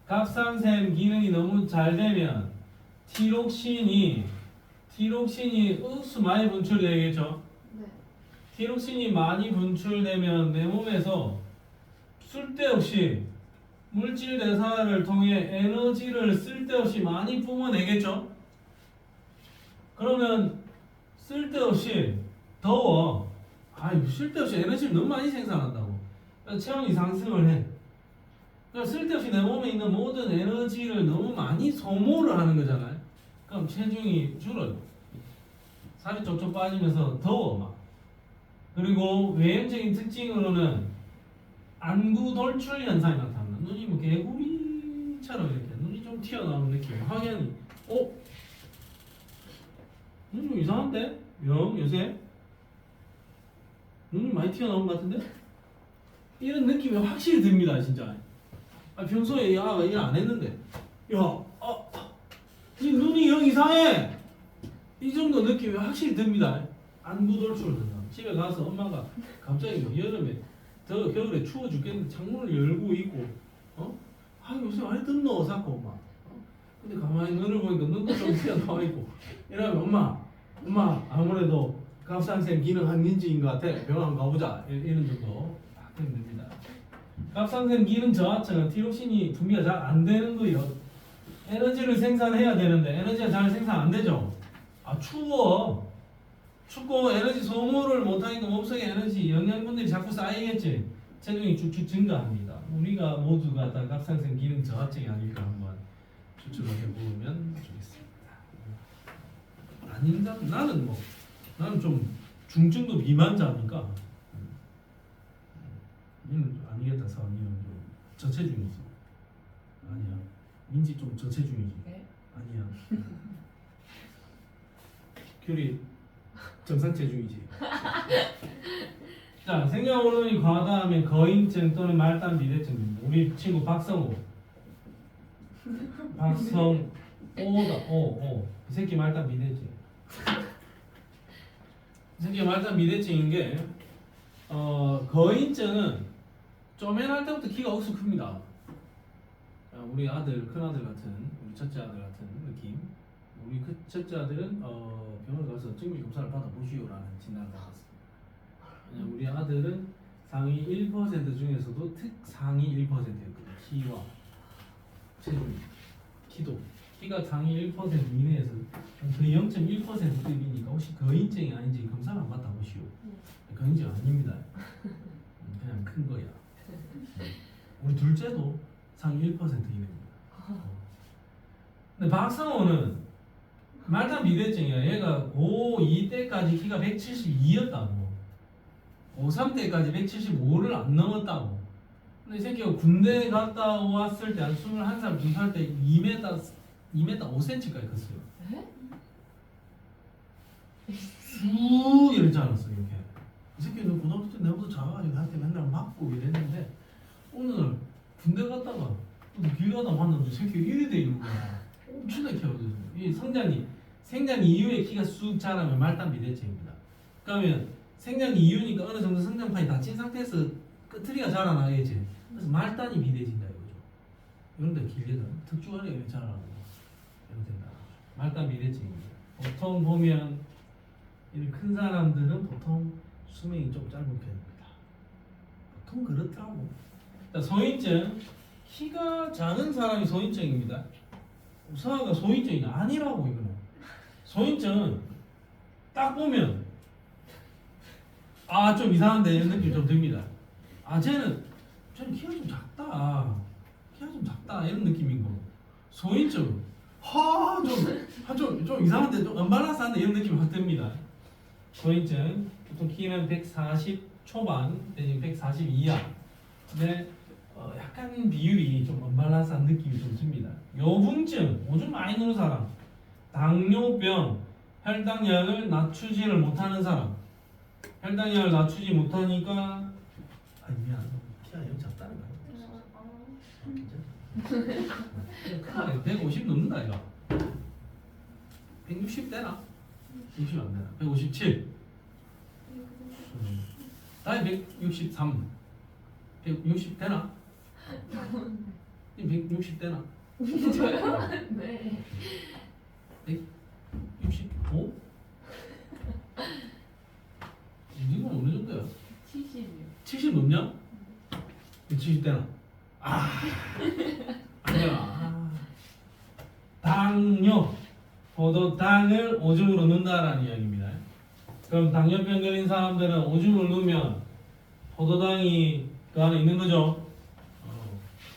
갑상샘 기능이 너무 잘 되면 티록신이 많이 분출되겠죠. 네. 티록신이 많이 분출되면 내 몸에서 쓸데없이 물질 대사를 통해 에너지를 쓸데없이 많이 뿜어내겠죠. 그러면 쓸데없이 더워. 쓸데없이 에너지를 너무 많이 생산한다고. 그러니까 체온이 상승을 해. 그러니까 쓸데없이 내 몸에 있는 모든 에너지를 너무 많이 소모를 하는 거잖아요. 그럼 체중이 줄어요. 살이 쪽쪽 빠지면서 더워 막. 그리고 외형적인 특징으로는 안구 돌출 현상이 나타납니다. 눈이 뭐 개구리처럼 이렇게 눈이 좀 튀어나오는 느낌. 확연히. 눈이 좀 이상한데? 요새? 눈이 많이 튀어나온 것 같은데? 이런 느낌이 확실히 듭니다, 진짜. 평소에 일 안 했는데. 이 눈이 영 이상해! 이 정도 느낌이 확실히 듭니다. 안구 돌출을 한다. 집에 가서 엄마가 갑자기 뭐 여름에 겨울에 추워 죽겠는데 창문을 열고 있고, 요새 많이 덥노, 자꾸 엄마. 근데 가만히 눈을 보니까 눈도 좀 튀어나와 있고. 이러면 엄마, 아무래도 갑상샘 기능 항진증인 것 같아. 병원 가보자. 이런 정도 딱 되면 됩니다. 갑상샘 기능 저하증은 티록신이 분비가 잘 안 되는 거예요. 에너지를 생산해야 되는데 에너지가 잘 생산 안 되죠. 춥고 에너지 소모를 못하니까 몸속에 에너지 영양분들이 자꾸 쌓이겠지. 체중이 쭉쭉 증가합니다. 우리가 모두가 다 갑상샘 기능 저하증이 아닐까 한번 추측을 해보면 좋겠습니다. 아닌가? 나는 좀 중증도 비만자니까. 니는 아니겠다. 사원이는 좀 저체중이지. 아니야. 민지 좀 저체중이지. 네. 아니야. 큐리 정상 체중이지. 자, 생장 호르몬이 과다하면 거인증 또는 말단 비대증입니다. 우리 친구 박성호. 오. 이 새끼 말단 비대증. 이 새끼 말단 비대증인 게 거인증은 쪼맨할 때부터 키가 억수 큽니다. 우리 아들, 큰아들 같은, 우리 첫째 아들 같은 느낌. 우리 첫째 아들은 병원 가서 증비 검사를 받아보시오라는 진단을 받았습니다. 왜냐면 우리 아들은 상위 1% 중에서도 특상위 1%였거든요. 키와 체중, 키가 상위 1% 이내에서 거의 0.1%급이니까 혹시 거인증이 아닌지 검사를 안 받아보시오. 거인증 아닙니다. 그냥 큰 거야. 우리 둘째도 상위 1% 이내입니다. 근데 박상호는 말단 비대증이야. 얘가 고2 때까지 키가 172였다고. 고3 때까지 175를 안 넘었다고. 근데 이 새끼가 군대 갔다 왔을 때 한 21살, 2살 때 2m 5cm까지 컸어요. 에? 쭉 이러지 않았어 이렇게. 이 새끼는 고등학교 때 내보다 작아가지고 나한테 맨날 맞고 이랬는데 오늘 군대 갔다가 길 가다 만났는데 새끼가 이래 돼 있는 거야. 엄청나게 키워졌어요. 이 생장 이후에 키가 쑥 자라면 말단 비대증입니다. 그러면 생장 이후니까 어느 정도 성장판이 닫힌 상태에서 끄트리가 자라나야지. 그래서 말단이 비대진다 이거죠. 이런 데 길게 자라 특주간에 자라고 이런 된다. 말단 비대증입니다. 보통 보면 이 큰 사람들은 보통 수명이 좀 짧은 편입니다. 보통 그렇더라고. 소인증, 키가 작은 사람이 소인증입니다. 우상아가 소인증이 아니라고 이거는. 소인증은 딱 보면 아 좀 이상한데 이런 느낌 좀 듭니다. 아 쟤는 키가 좀 작다. 키가 좀 작다 이런 느낌인 거고. 소인증은 좀 이상한데 좀 언밸런스한데 이런 느낌이 확 듭니다. 소인증 보통 키는 140 초반 내지 140 이하. 근데 약간 비율이 좀 언밸런스한 느낌이 좀 듭니다. 요붕증, 오줌 많이 누는 사람, 당뇨병, 혈당량을 낮추지를 못하는 사람, 혈당량을 낮추지 못하니까 미안, 키가 영 작다는 거야. 150 넘는다 이거. 160 되나? 60 안 되나? 157. 다시 163. 160 되나? 160 되나? 저요? 네. 165? 이건 어느 정도야? 70이요. 70 넘냐? 170 되나? 아니야. 당뇨, 포도당을 오줌으로 넣는다라는 이야기입니다. 그럼 당뇨병 걸린 사람들은 오줌을 넣으면 포도당이 그 안에 있는 거죠.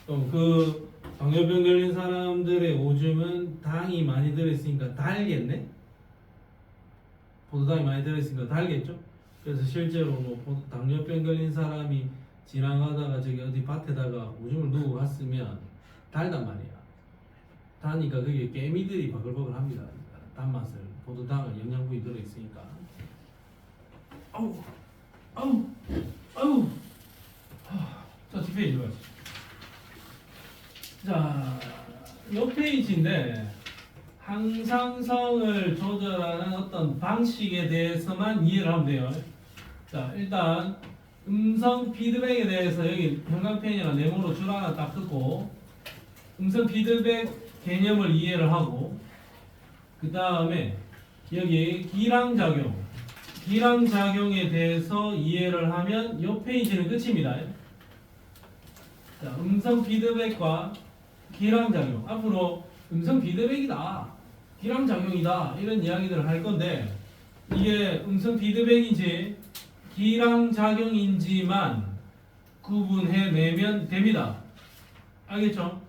그럼 그 당뇨병 걸린 사람들의 오줌은 당이 많이 들어있으니까 달겠네? 포도당이 많이 들어있으니까 달겠죠? 그래서 실제로 뭐 당뇨병 걸린 사람이 지나가다가 저기 어디 밭에다가 오줌을 누고 갔으면 달단 말이야. 다니까 그게 깨미들이 바글바글 합니다. 단맛을, 포도당은 영양분이 들어있으니까. 아우. 자, 뒷페이지 봐요. 자, 이 페이지인데 항상성을 조절하는 어떤 방식에 대해서만 이해를 하면 돼요. 자, 일단 음성 피드백에 대해서 여기 형광펜이나 네모로 줄 하나 딱 긋고 음성 피드백 개념을 이해를 하고 그 다음에 여기 기량작용에 대해서 이해를 하면 이 페이지는 끝입니다. 자, 음성 피드백과 기량작용. 앞으로 음성 피드백이다, 기량작용이다 이런 이야기들을 할 건데 이게 음성 피드백인지 기량작용인지만 구분해내면 됩니다. 알겠죠?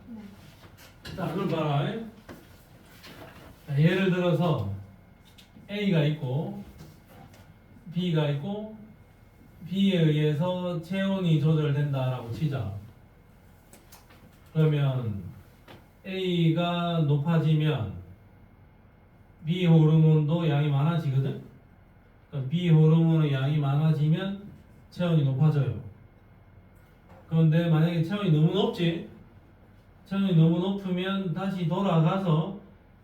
자, 그걸 봐라. 자, 예를 들어서 A가 있고 B가 있고 B에 의해서 체온이 조절된다라고 치자. 그러면 A가 높아지면 B 호르몬도 양이 많아지거든. 그러니까 B 호르몬의 양이 많아지면 체온이 높아져요. 그런데 만약에 체온이 너무 높지? 체온이 너무 높으면 다시 돌아가서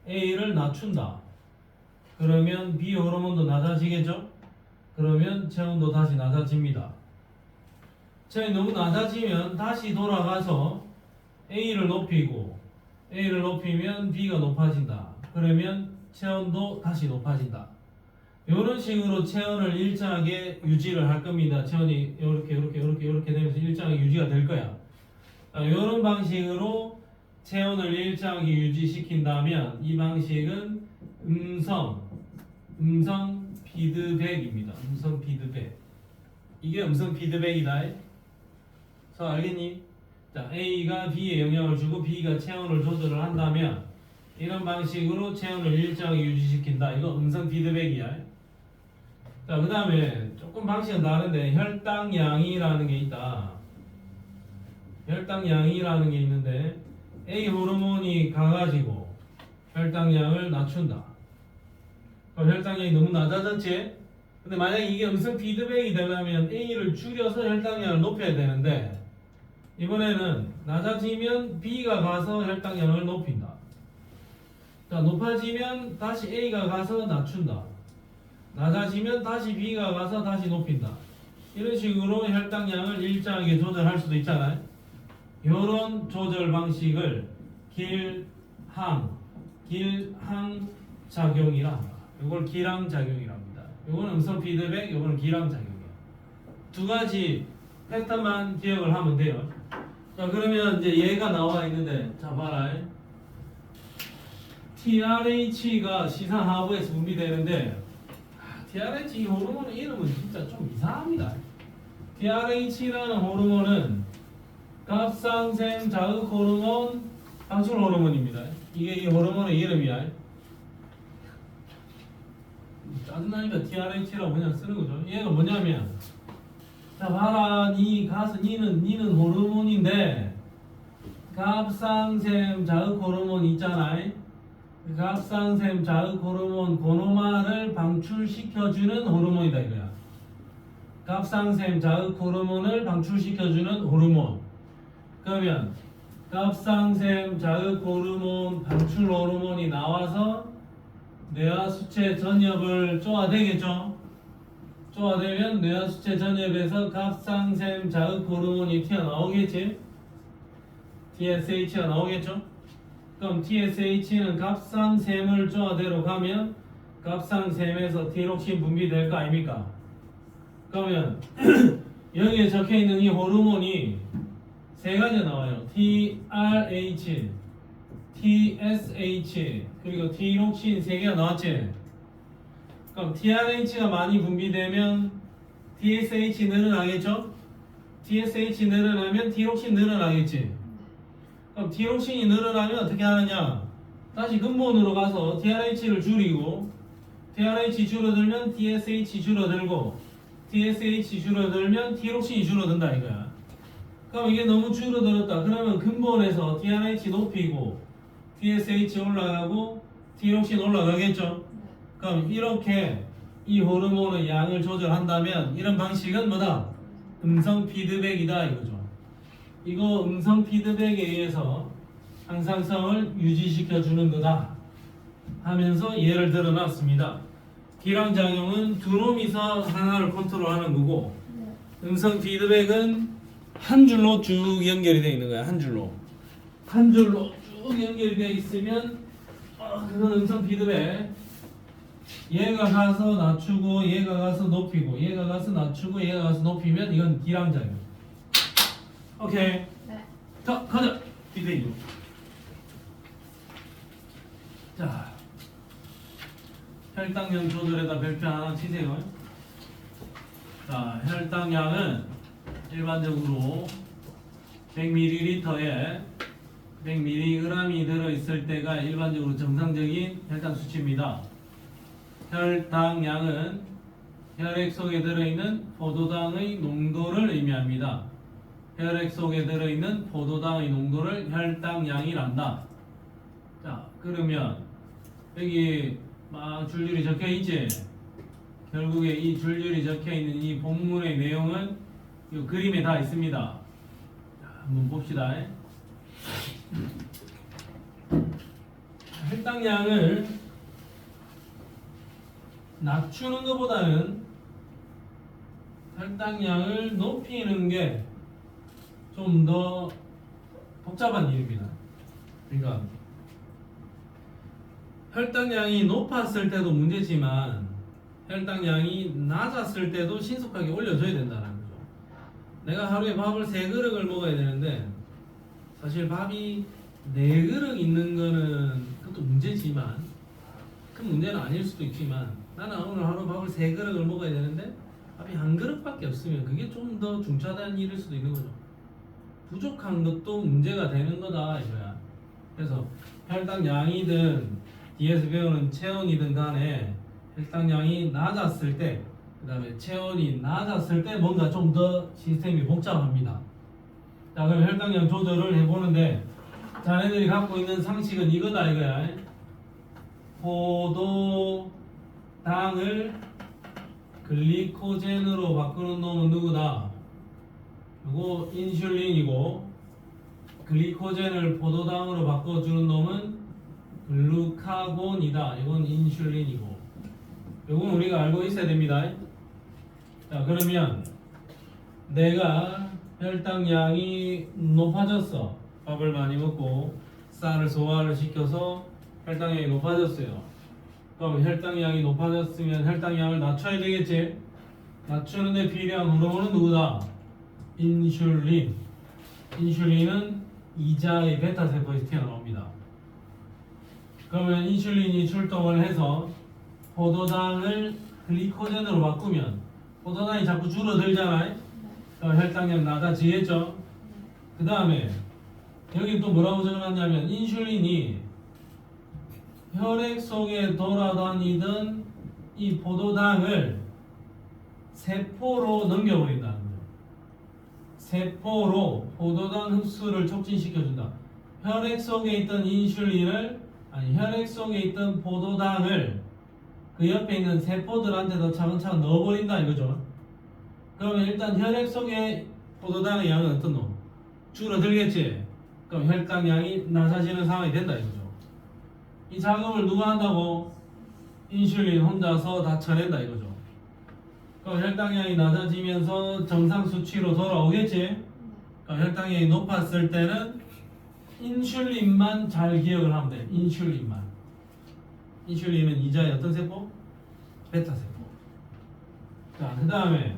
A를 낮춘다. 그러면 B 호르몬도 낮아지겠죠? 그러면 체온도 다시 낮아집니다. 체온이 너무 낮아지면 다시 돌아가서 A를 높이고 A를 높이면 B가 높아진다. 그러면 체온도 다시 높아진다. 이런 식으로 체온을 일정하게 유지를 할 겁니다. 체온이 이렇게 되면서 일정하게 유지가 될 거야. 이런 방식으로 체온을 일정하게 유지시킨다면 이 방식은 음성 피드백입니다. 음성 피드백. 이게 음성 피드백이다. 자, 알겠니? 자, A가 B에 영향을 주고 B가 체온을 조절을 한다면 이런 방식으로 체온을 일정하게 유지시킨다. 이거 음성 피드백이야. 자, 그 다음에 조금 방식은 다른데 혈당량이라는 게 있다. 혈당량이라는 게 있는데 A 호르몬이 가가지고 혈당량을 낮춘다. 그럼 혈당량이 너무 낮아졌지? 근데 만약에 이게 음성 피드백이 되려면 A를 줄여서 혈당량을 높여야 되는데 이번에는 낮아지면 B가 가서 혈당량을 높인다. 자, 높아지면 다시 A가 가서 낮춘다. 낮아지면 다시 B가 가서 다시 높인다. 이런 식으로 혈당량을 일정하게 조절할 수도 있잖아요. 이런 조절 방식을 길항 작용이라 합니다. 이걸 길항 작용이라 합니다. 이건 음성 피드백, 이거는 길항 작용이에요. 두 가지 패턴만 기억을 하면 돼요. 자, 그러면 이제 얘가 나와 있는데, 자 봐라. TRH가 시상 하부에서 분비되는데, TRH 이 호르몬의 이름은 진짜 좀 이상합니다. TRH라는 호르몬은 갑상샘 자극 호르몬, 방출 호르몬입니다. 이게 이 호르몬의 이름이야. 짜증나니까 TRH라고 그냥 쓰는 거죠. 얘가 뭐냐면, 자 봐라, 니는 호르몬인데 갑상샘 자극 호르몬 있잖아. 갑상샘 자극 호르몬 고노마를 방출시켜주는 호르몬이다 이거야. 갑상샘 자극 호르몬을 방출시켜주는 호르몬. 그러면 갑상샘 자극 호르몬 방출 호르몬이 나와서 뇌하수체 전엽을 쪼아대겠죠. 쪼아대면 뇌하수체 전엽에서 갑상샘 자극 호르몬이 튀어나오겠지. TSH가 나오겠죠. 그럼 TSH는 갑상샘을 쪼아대러 가면 갑상샘에서 티록신 분비될 거 아닙니까? 그러면 여기에 적혀있는 이 호르몬이 세 가지가 나와요. TRH, TSH, 그리고 티록신 세 개가 나왔지. 그럼 TRH가 많이 분비되면 TSH 늘어나겠죠? TSH 늘어나면 티록신 늘어나겠지. 그럼 티록신이 늘어나면 어떻게 하느냐? 다시 근본으로 가서 TRH를 줄이고, TRH 줄어들면 TSH 줄어들고, TSH 줄어들면 티록신이 줄어든다 이거야. 그럼 이게 너무 줄어들었다. 그러면 근본에서 TRH 높이고, TSH 올라가고, 티록신 올라가겠죠? 그럼 이렇게 이 호르몬의 양을 조절한다면 이런 방식은 뭐다? 음성 피드백이다 이거죠. 이거 음성 피드백에 의해서 항상성을 유지시켜 주는 거다 하면서 예를 들어 놨습니다. 기량작용은 두 놈이서 하나를 컨트롤하는 거고, 음성 피드백은 한 줄로 쭉 연결이 되어 있는 거야. 한 줄로 쭉 연결이 되어 있으면 그건 음성 피드백. 얘가 가서 낮추고 얘가 가서 높이고 얘가 가서 낮추고 얘가 가서 높이면 이건 기량작용. 오케이. 네. 자, 가자. 비대기로. 자, 혈당량 조절에다 별표 하나 치세요. 자, 혈당량은 일반적으로 100ml에 100mg이 들어있을 때가 일반적으로 정상적인 혈당 수치입니다. 혈당량은 혈액 속에 들어있는 포도당의 농도를 의미합니다. 혈액 속에 들어있는 포도당의 농도를 혈당량이란다. 자, 그러면 여기 막 줄줄이 적혀 있지? 결국에 이 줄줄이 적혀 있는 이 본문의 내용은 이 그림에 다 있습니다. 자, 한번 봅시다. 혈당량을 낮추는 것보다는 혈당량을 높이는 게 좀 더 복잡한 일입니다. 그러니까 혈당량이 높았을 때도 문제지만 혈당량이 낮았을 때도 신속하게 올려줘야 된다는 거죠. 내가 하루에 밥을 3그릇을 먹어야 되는데 사실 밥이 4그릇 있는 거는 그것도 문제지만 큰 문제는 아닐 수도 있지만 나는 오늘 하루 밥을 3그릇을 먹어야 되는데 밥이 1그릇밖에 없으면 그게 좀 더 중차대한 일일 수도 있는 거죠. 부족한 것도 문제가 되는 거다 이거야. 그래서 혈당량이든 뒤에서 배우는 체온이든 간에 혈당량이 낮았을 때, 그 다음에 체온이 낮았을 때 뭔가 좀 더 시스템이 복잡합니다. 자, 그럼 혈당량 조절을 해보는데 자네들이 갖고 있는 상식은 이거다 이거야. 포도당을 글리코젠으로 바꾸는 놈은 누구다? 이거 인슐린이고, 글리코젠을 포도당으로 바꿔주는 놈은 글루카곤이다. 이건 인슐린이고, 이건 우리가 알고 있어야 됩니다. 자, 그러면 내가 혈당량이 높아졌어. 밥을 많이 먹고 쌀을 소화를 시켜서 혈당량이 높아졌어요. 그럼 혈당량이 높아졌으면 혈당량을 낮춰야 되겠지? 낮추는데 필요한 호르몬은 누구다? 인슐린. 인슐린은 이자의 베타세포에서 튀어나옵니다. 그러면 인슐린이 출동을 해서 포도당을 글리코젠으로 바꾸면 포도당이 자꾸 줄어들잖아요. 그럼 혈당량 낮아지겠죠? 그 다음에 여기 또 뭐라고 적어놨냐면 인슐린이 혈액 속에 돌아다니던 이 포도당을 세포로 넘겨버린다는 거예요. 세포로 포도당 흡수를 촉진시켜준다. 혈액 속에 있던 혈액 속에 있던 포도당을 그 옆에 있는 세포들한테도 차근차근 넣어버린다 이거죠. 그러면 일단 혈액 속에 포도당의 양은 어떤 놈? 줄어들겠지. 그럼 혈당량이 낮아지는 상황이 된다 이거죠. 이 작업을 누가 한다고? 인슐린 혼자서 다 쳐낸다 이거죠. 그럼 혈당량이 낮아지면서 정상 수치로 돌아오겠지. 그럼 혈당량이 높았을 때는 인슐린만 잘 기억을 하면 돼. 인슐린만. 인슐린은 이자의 어떤 세포? 베타세포. 자, 그 다음에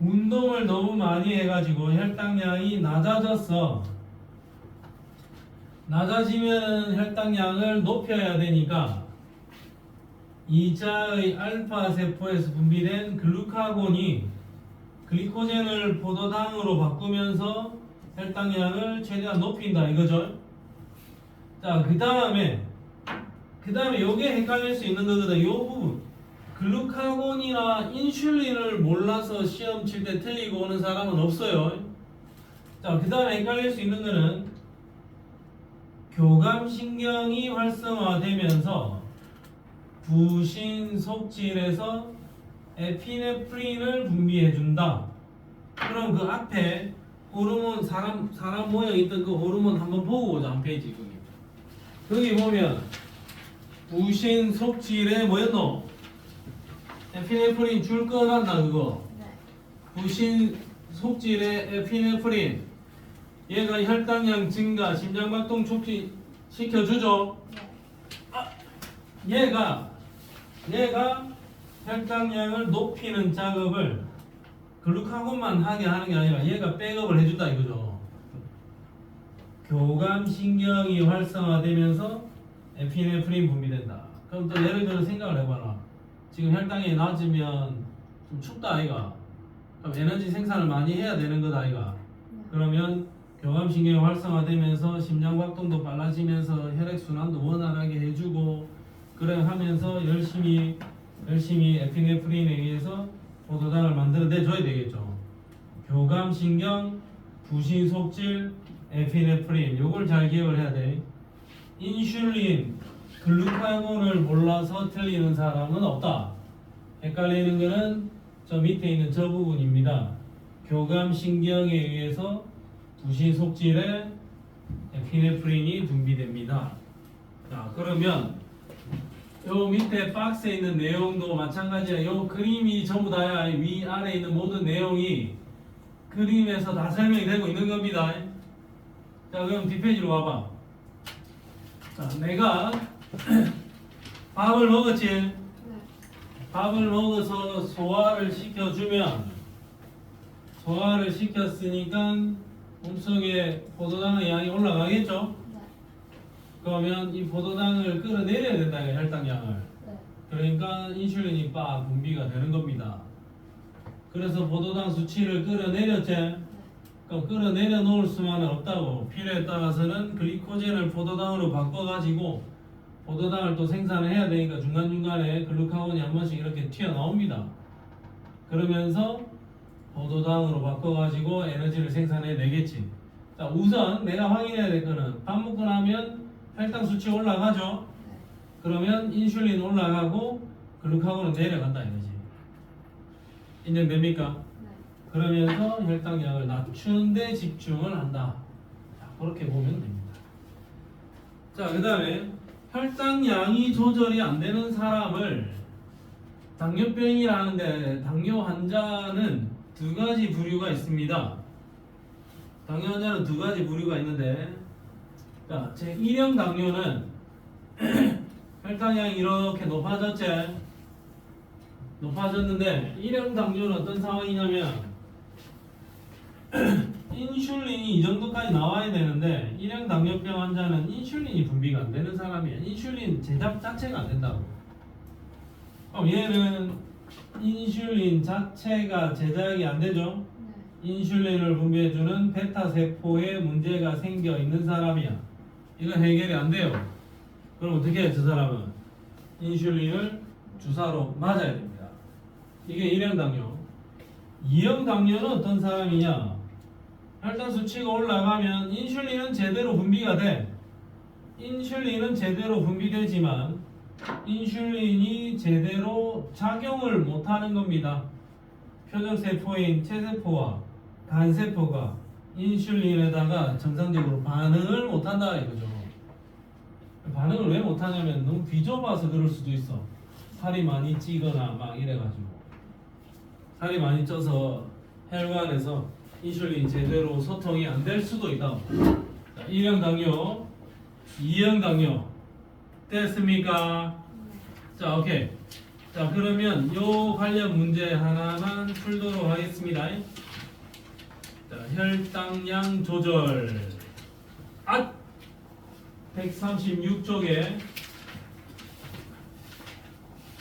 운동을 너무 많이 해가지고 혈당량이 낮아졌어. 낮아지면 혈당량을 높여야 되니까 이자의 알파 세포에서 분비된 글루카곤이 글리코젠을 포도당으로 바꾸면서 혈당량을 최대한 높인다 이거죠. 자, 그 다음에 요게 헷갈릴 수 있는 거거든. 요 부분 글루카곤이나 인슐린을 몰라서 시험 칠 때 틀리고 오는 사람은 없어요. 자, 그 다음에 헷갈릴 수 있는 거는 교감신경이 활성화되면서 부신 속질에서 에피네프린을 분비해준다. 그럼 그 앞에 호르몬 사람 모양 있던 그 호르몬 한번 보고 오자. 한 페이지 거기 보면 부신 속질에 뭐였노? 에피네프린 줄 꺼놨나 그거? 네. 부신 속질에 에피네프린 얘가 혈당량 증가, 심장박동 촉진 시켜주죠. 얘가 혈당량을 높이는 작업을 글루카곤만 하게 하는 게 아니라 얘가 백업을 해준다 이거죠. 교감신경이 활성화되면서 에피네프린 분비된다. 그럼 또 예를 들어 생각을 해봐라. 지금 혈당이 낮으면 좀 춥다 아이가. 그럼 에너지 생산을 많이 해야 되는 거다 아이가. 그러면 교감신경이 활성화되면서 심장박동도 빨라지면서 혈액순환도 원활하게 해주고 그래 하면서 열심히 에피네프린에 의해서 포도당을 만들어내줘야 되겠죠. 교감신경, 부신속질, 에피네프린 요걸 잘 기억을 해야 돼. 인슐린, 글루카곤을 몰라서 틀리는 사람은 없다. 헷갈리는 거는 저 밑에 있는 저 부분입니다. 교감신경에 의해서 부신속질에 에피네프린이 분비됩니다. 자, 그러면 요 밑에 박스에 있는 내용도 마찬가지야. 요 그림이 전부 다야. 위 아래 있는 모든 내용이 그림에서 다 설명이 되고 있는 겁니다. 자, 그럼 뒷페이지로 와봐. 자, 내가 밥을 먹었지? 네. 밥을 먹어서 소화를 시켰으니까 몸속에 포도당의 양이 올라가겠죠? 네. 그러면 이 포도당을 끌어내려야 된다, 혈당량을. 네. 그러니까 인슐린이 빡 분비가 되는 겁니다. 그래서 포도당 수치를 끌어내렸지? 그럼 끌어내려 놓을 수만은 없다고. 필요에 따라서는 글리코젠을 포도당으로 바꿔가지고 포도당을 또 생산을 해야 되니까 중간중간에 글루카곤이 한 번씩 이렇게 튀어나옵니다. 그러면서 포도당으로 바꿔가지고 에너지를 생산해 내겠지. 자, 우선 내가 확인해야 될 거는 밥 먹고 나면 혈당 수치 올라가죠. 그러면 인슐린 올라가고 글루카곤은 내려간다 이거지. 인정됩니까? 네. 그러면서 혈당량을 낮추는 데 집중을 한다. 자, 그렇게 보면 됩니다. 자, 그 다음에 혈당량이 조절이 안 되는 사람을 당뇨병이라는데 당뇨 환자는 두 가지 부류가 있습니다. 당뇨 환자는 두 가지 부류가 있는데, 자, 제 1형 당뇨는 혈당량이 이렇게 높아졌지? 높아졌는데 1형 당뇨는 어떤 상황이냐면 인슐린이 이 정도까지 나와야 되는데 1형 당뇨병 환자는 인슐린이 분비가 안 되는 사람이야. 인슐린 제작 자체가 안 된다고. 그럼 얘는 인슐린 자체가 제작이 안 되죠? 인슐린을 분비해주는 베타 세포에 문제가 생겨 있는 사람이야. 이건 해결이 안 돼요. 그럼 어떻게 해? 저 사람은 인슐린을 주사로 맞아야 됩니다. 이게 1형 당뇨. 2형 당뇨는 어떤 사람이냐? 혈당 수치가 올라가면 인슐린은 제대로 분비가 돼. 인슐린은 제대로 분비되지만 인슐린이 제대로 작용을 못하는 겁니다. 표적세포인 체세포와 간세포가 인슐린에다가 정상적으로 반응을 못한다 이거죠. 반응을 왜 못하냐면 너무 비좁아서 그럴 수도 있어. 살이 많이 찌거나 막 이래가지고 살이 많이 쪄서 혈관에서 인슐린이 제대로 소통이 안 될 수도 있다. 자, 1형 당뇨, 2형 당뇨 됐습니까? 자, 오케이. 자, 그러면 요 관련 문제 하나만 풀도록 하겠습니다. 자, 혈당량 조절.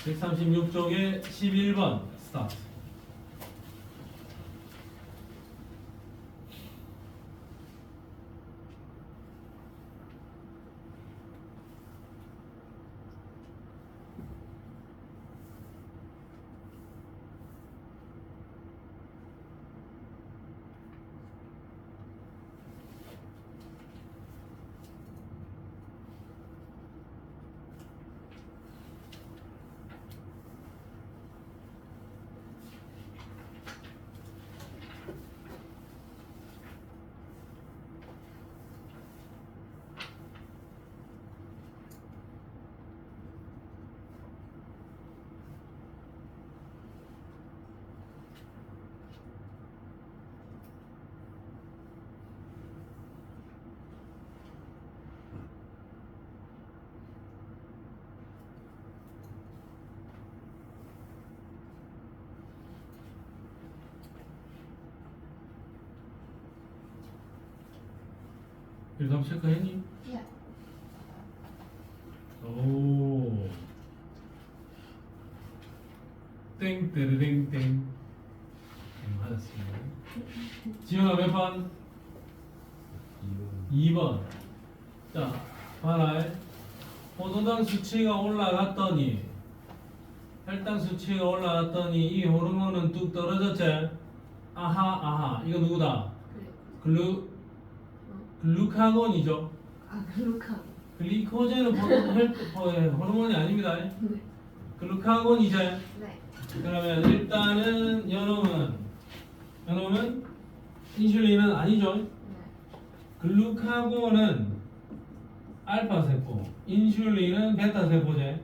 136쪽에 11번 스타트. 일단 체크했니? 예. 오. 땡땡땡땡. 맞았습니다. 지현아 몇 번? 2번. 자, 봐라. 포도당 수치가 올라갔더니 혈당 수치가 올라갔더니 이 호르몬은 뚝 떨어졌지? 아하. 이거 누구다? 글루카곤이죠. 글루카곤. 글리코젠은 호르몬이 아닙니다. 네. 글루카곤이죠. 네. 그러면 일단은 요놈은 인슐린은 아니죠. 네. 글루카곤은 알파 세포, 인슐린은 베타 세포제. 네.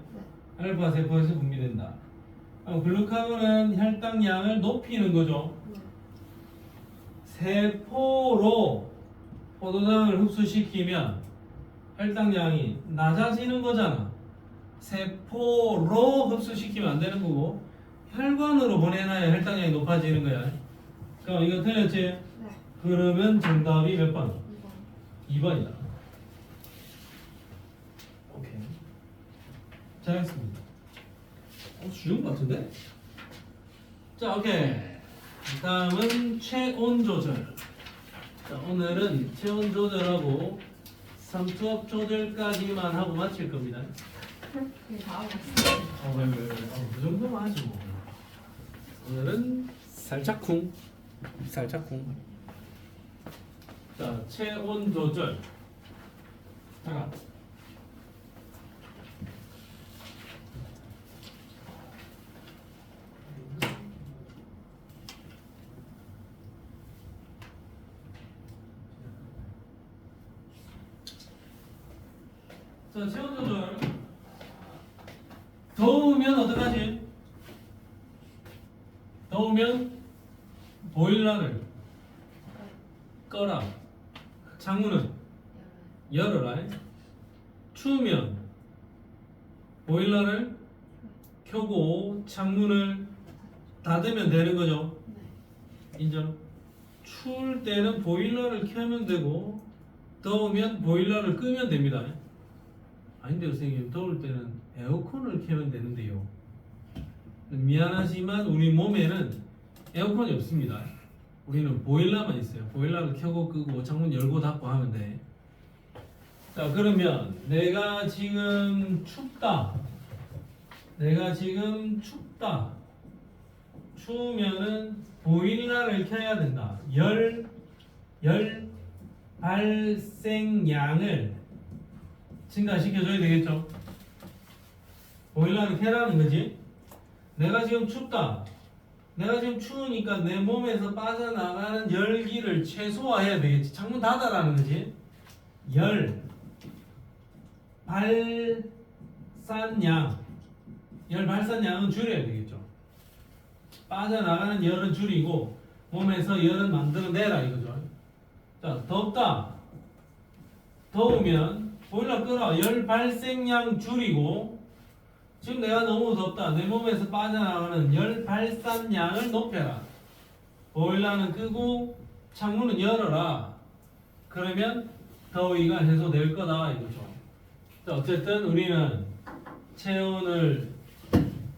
알파 세포에서 분비된다. 그럼 글루카곤은 혈당량을 높이는 거죠. 네. 세포로 포도당을 흡수시키면 혈당량이 낮아지는 거잖아. 세포로 흡수시키면 안 되는 거고 혈관으로 보내놔야 혈당량이 높아지는 거야. 그럼 이거 틀렸지? 네. 그러면 정답이 몇 번? 2번. 2번이다. 오케이. 잘했습니다. 쉬운 것 같은데? 자, 오케이. 다음은 체온 조절. 자, 오늘은 체온 조절하고 삼투압 조절까지만 하고 마칠 겁니다. 그게 다음 왔어요. 왜. 그 정도만 하지 뭐. 오늘은 살짝 쿵. 살짝 공. 자, 체온 조절. 잠깐. 자, 체온 조절. 더우면 어떡하지? 더우면 보일러를 꺼라. 창문은 열어라. 추우면 보일러를 켜고 창문을 닫으면 되는 거죠. 인정? 추울 때는 보일러를 켜면 되고 더우면 보일러를 끄면 됩니다. 아닌데요, 선생님. 더울 때는 에어컨을 켜면 되는데요. 미안하지만 우리 몸에는 에어컨이 없습니다. 우리는 보일러만 있어요. 보일러를 켜고 끄고 창문 열고 닫고 하면 돼. 자, 그러면 내가 지금 춥다. 내가 지금 춥다. 추우면은 보일러를 켜야 된다. 열 발생량을 증가시켜줘야 되겠죠. 보일러를 켜라는 거지. 내가 지금 춥다. 내가 지금 추우니까 내 몸에서 빠져나가는 열기를 최소화해야 되겠지. 창문 닫아라는 거지. 열 발산량, 열 발산량은 줄여야 되겠죠. 빠져나가는 열은 줄이고 몸에서 열은 만들어내라 이거죠. 자, 덥다. 더우면 보일러 끄라. 열 발생량 줄이고, 지금 내가 너무 덥다. 내 몸에서 빠져나가는 열 발산량을 높여라. 보일러는 끄고 창문은 열어라. 그러면 더위가 해소될 거다 이거죠. 자, 어쨌든 우리는 체온을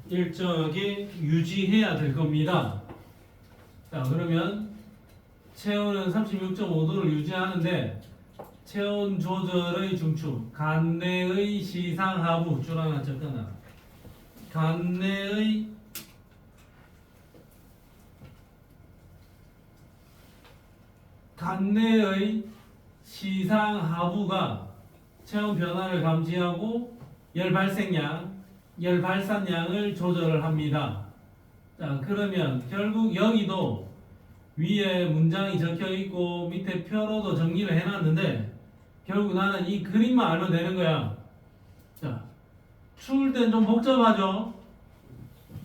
일정하게 유지해야 될 겁니다. 자, 그러면 체온은 36.5도를 유지하는데 체온 조절의 중추, 간내의 시상하부, 줄 하나 적어놔. 간내의 시상하부가 체온 변화를 감지하고 열 발생량, 열 발산량을 조절을 합니다. 자, 그러면 결국 여기도 위에 문장이 적혀 있고 밑에 표로도 정리를 해놨는데 결국 나는 이 그림만 알면 되는 거야. 자, 추울 땐 좀 복잡하죠?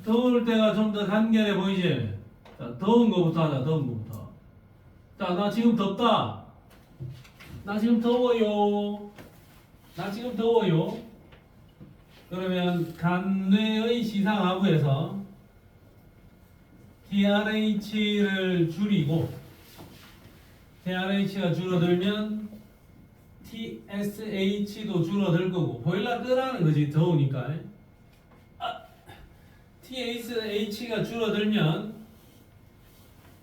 더울 때가 좀 더 간결해 보이지? 자, 더운 거부터 하자, 더운 거부터. 자, 나 지금 덥다. 나 지금 더워요. 나 지금 더워요. 그러면 간뇌의 시상하부에서 TRH를 줄이고 TRH가 줄어들면 TSH도 줄어들 거고 보일러 끄라는 거지 더우니까. TSH가 줄어들면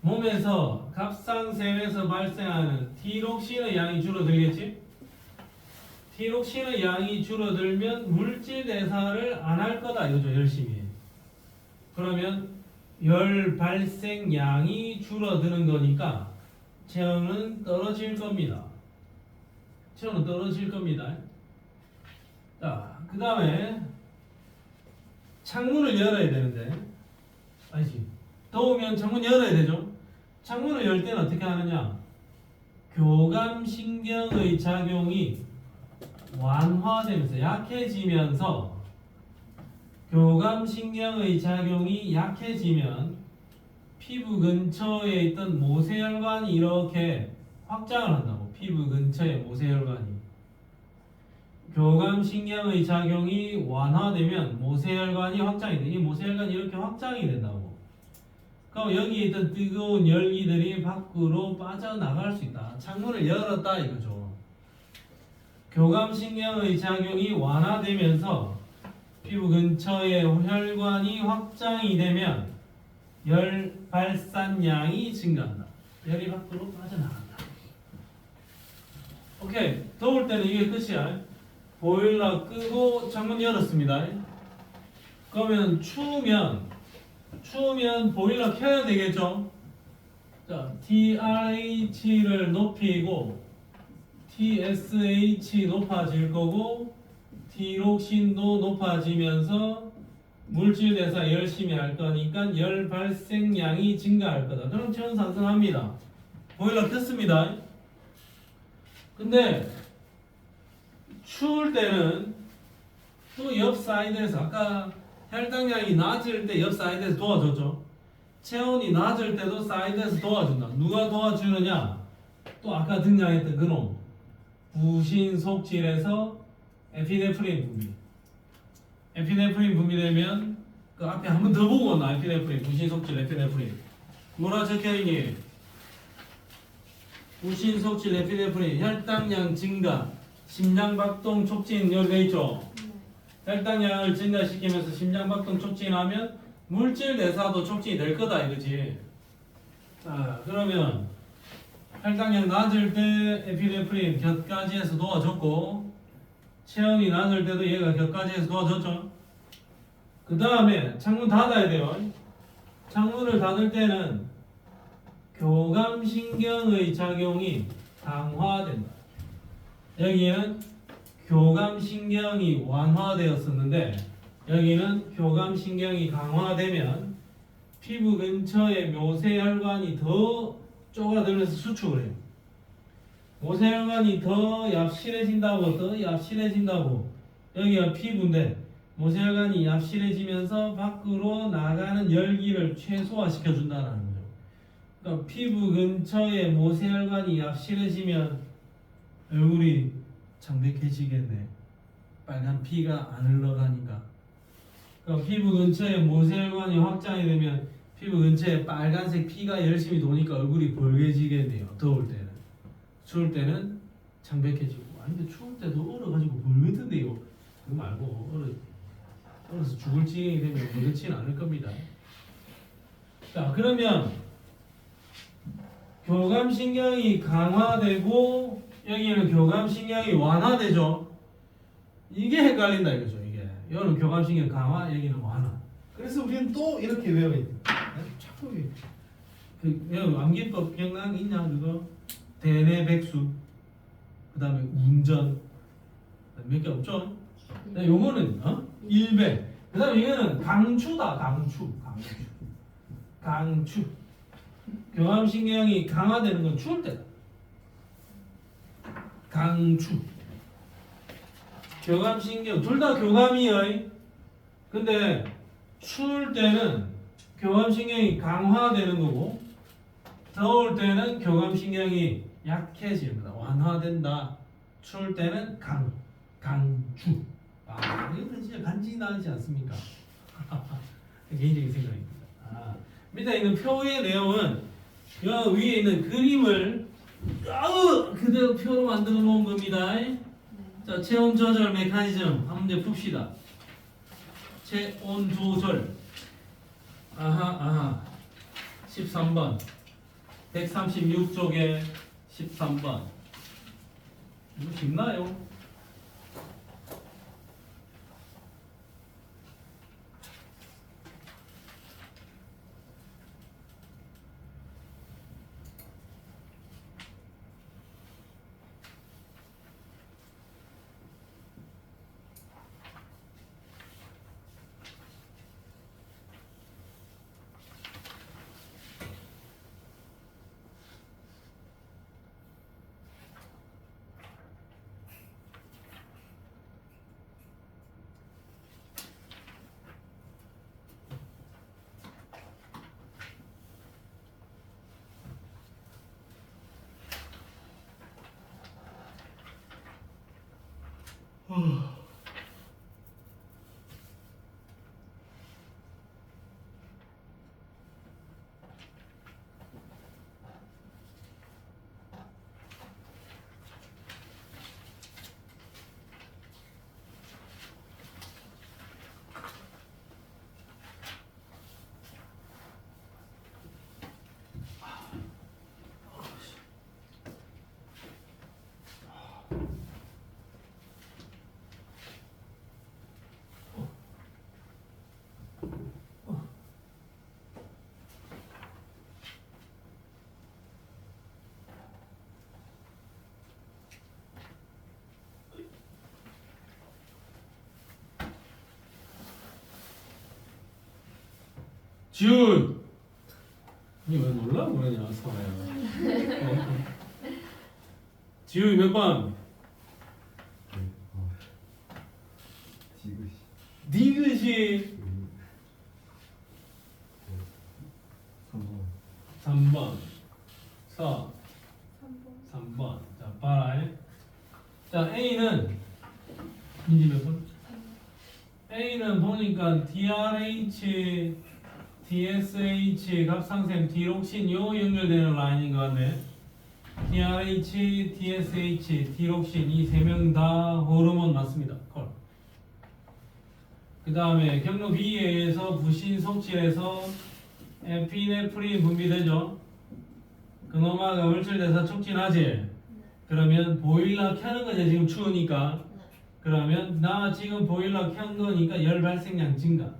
몸에서 갑상샘에서 발생하는 티록신의 양이 줄어들겠지? 티록신의 양이 줄어들면 물질 대사를 안 할 거다 이거죠. 열심히. 그러면 열 발생량이 줄어드는 거니까 체온은 떨어질 겁니다. 체온은 떨어질 겁니다. 자, 그 다음에 창문을 열어야 되는데, 아니지, 더우면 창문 열어야 되죠. 창문을 열 때는 어떻게 하느냐? 교감신경의 작용이 완화되면서 약해지면서 교감신경의 작용이 약해지면 피부 근처에 있던 모세혈관이 이렇게 확장을 한다고. 피부 근처에 모세혈관이. 교감신경의 작용이 완화되면 모세혈관이 확장이 돼. 이 모세혈관이 이렇게 확장이 된다고. 그럼 여기에 있던 뜨거운 열기들이 밖으로 빠져나갈 수 있다. 창문을 열었다 이거죠. 교감신경의 작용이 완화되면서 피부 근처에 혈관이 확장이 되면 열 발산량이 증가한다. 열이 밖으로 빠져나간다. 오케이. 더울 때는 이게 끝이야. 보일러 끄고 창문 열었습니다. 그러면 추우면 보일러 켜야 되겠죠? 자, TRH를 높이고 TSH 높아질 거고 T록신도 높아지면서 물질 대사 열심히 할 거니까 열 발생량이 증가할 거다. 그럼 체온 상승합니다. 보일러 켰습니다. 근데 추울 때는 또 옆 사이드에서 아까 혈당량이 낮을 때 옆 사이드에서 도와줬죠. 체온이 낮을 때도 사이드에서 도와준다. 누가 도와주느냐? 또 아까 등장했던 그놈 부신 속질에서 에피네프린 분비. 에피네프린 분비되면 그 앞에 한 번 더 보고 나 에피네프린 부신 속질 에피네프린 뭐라 적혀있니? 부신 속질 에피네프린 혈당량 증가 심장박동 촉진 여기 돼 있죠. 혈당량을 증가시키면서 심장박동 촉진하면 물질 대사도 촉진이 될 거다 이거지. 자 그러면 혈당량 낮을 때 에피네프린 곁가지에서 도와줬고 체온이 낮을 때도 얘가 곁가지에서 도와줬죠. 그 다음에 창문 닫아야 돼요. 창문을 닫을 때는 교감신경의 작용이 강화된다. 여기는 교감신경이 완화되었었는데 여기는 교감신경이 강화되면 피부 근처에 모세혈관이 더 쪼그라들면서 수축을 해요. 모세혈관이 더 얍실해진다고 여기가 피부인데 모세혈관이 얍실해지면서 밖으로 나가는 열기를 최소화시켜준다는 거죠. 그러니까 피부 근처에 모세혈관이 얍실해지면 얼굴이 창백해지겠네. 빨간 피가 안 흘러가니까. 그러니까 피부 근처에 모세혈관이 확장이 되면 피부 근처에 빨간색 피가 열심히 도니까 얼굴이 벌개지게 돼요. 더울 때는. 추울 때는 창백해지고. 아니 근데 추울 때도 얼어가지고 벌겋던데요. 그거 말고 얼어서 죽을 지경이 되면 그렇지는 않을 겁니다. 자 그러면 교감신경이 강화되고 여기는 교감신경이 완화되죠. 이게 헷갈린다 이거죠. 이게 여기는 교감신경 강화, 여기는 완화. 그래서 우리는 또 이렇게 외워야 돼. 자꾸 여기 암기법 기억나는 게 있냐 그거? 대뇌백수, 그 다음에 운전 몇 개 없죠? 요거는 일배. 그 다음에 이거는 강추다. 강추. 교감신경이 강화되는 건 추울 때다. 강추. 교감신경 둘 다 교감이에요. 근데 추울 때는 교감신경이 강화되는 거고 더울 때는 교감신경이 약해집니다. 완화된다. 추울 때는 강추. 아, 이거는 진짜 간지나지 않습니까? 개인적인 생각입니다. 밑에 있는 표의 내용은 여 위에 있는 그림을 그대로 표로 만들어 놓은 겁니다. 자, 체온 조절 메커니즘 한 문제 풉시다. 체온 조절. 아하. 13번. 136쪽에 13번. 이거 쉽나요? 지훈! 니왜 놀라 그러냐 사와야. 지훈이 몇 번? 지그시. 디귿이 3번. 3번. 서 3번. 3번. 자, 봐라. 자, A는 민지 몇 번? A는 보니까 DRH, DSH, 갑상샘, 디록신 요 연결되는 라인인 것 같네. DRH, DSH, 디록신 이 세 명 다 호르몬 맞습니다. 콜. 그 다음에 경로 B에 의해서 부신 성질에서 에피네프린 분비되죠. 그놈아가 물질돼서 촉진하지. 그러면 보일러 켜는 거지. 지금 추우니까. 그러면 나 지금 보일러 켠 거니까 열 발생량 증가.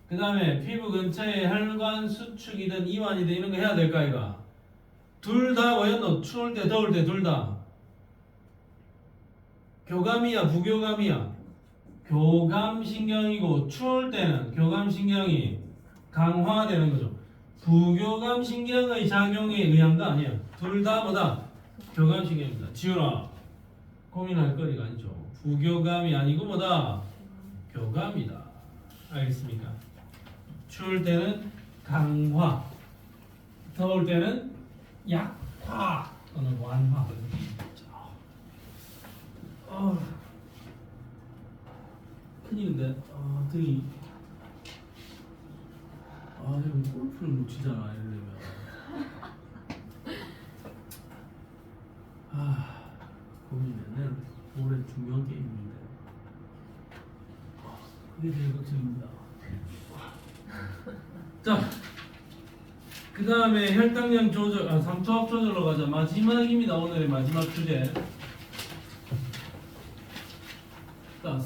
그 다음에 피부 근처에 혈관 수축이든 이완이든 이런 거 해야 될까 이거. 둘 다 뭐였노? 추울 때 더울 때 둘 다 교감이야 부교감이야? 교감신경이고 추울 때는 교감신경이 강화되는 거죠. 부교감신경의 작용에 의한 거 아니야. 둘 다 뭐다? 교감신경입니다. 지훈아 고민할 거리가 아니죠. 부교감이 아니고 뭐다? 교감이다. 알겠습니까? 추울 때는 강화, 더울 때는 약화 또는 완화. 큰일인데 등이 형 골프를 못 치잖아 이러려면. 고민이네. 올해 중요한 게임인데 그게 제일 걱정입니다. 자, 그 다음에 혈당량 조절, 삼투압 조절로 가자. 마지막입니다. 오늘의 마지막 주제. 자,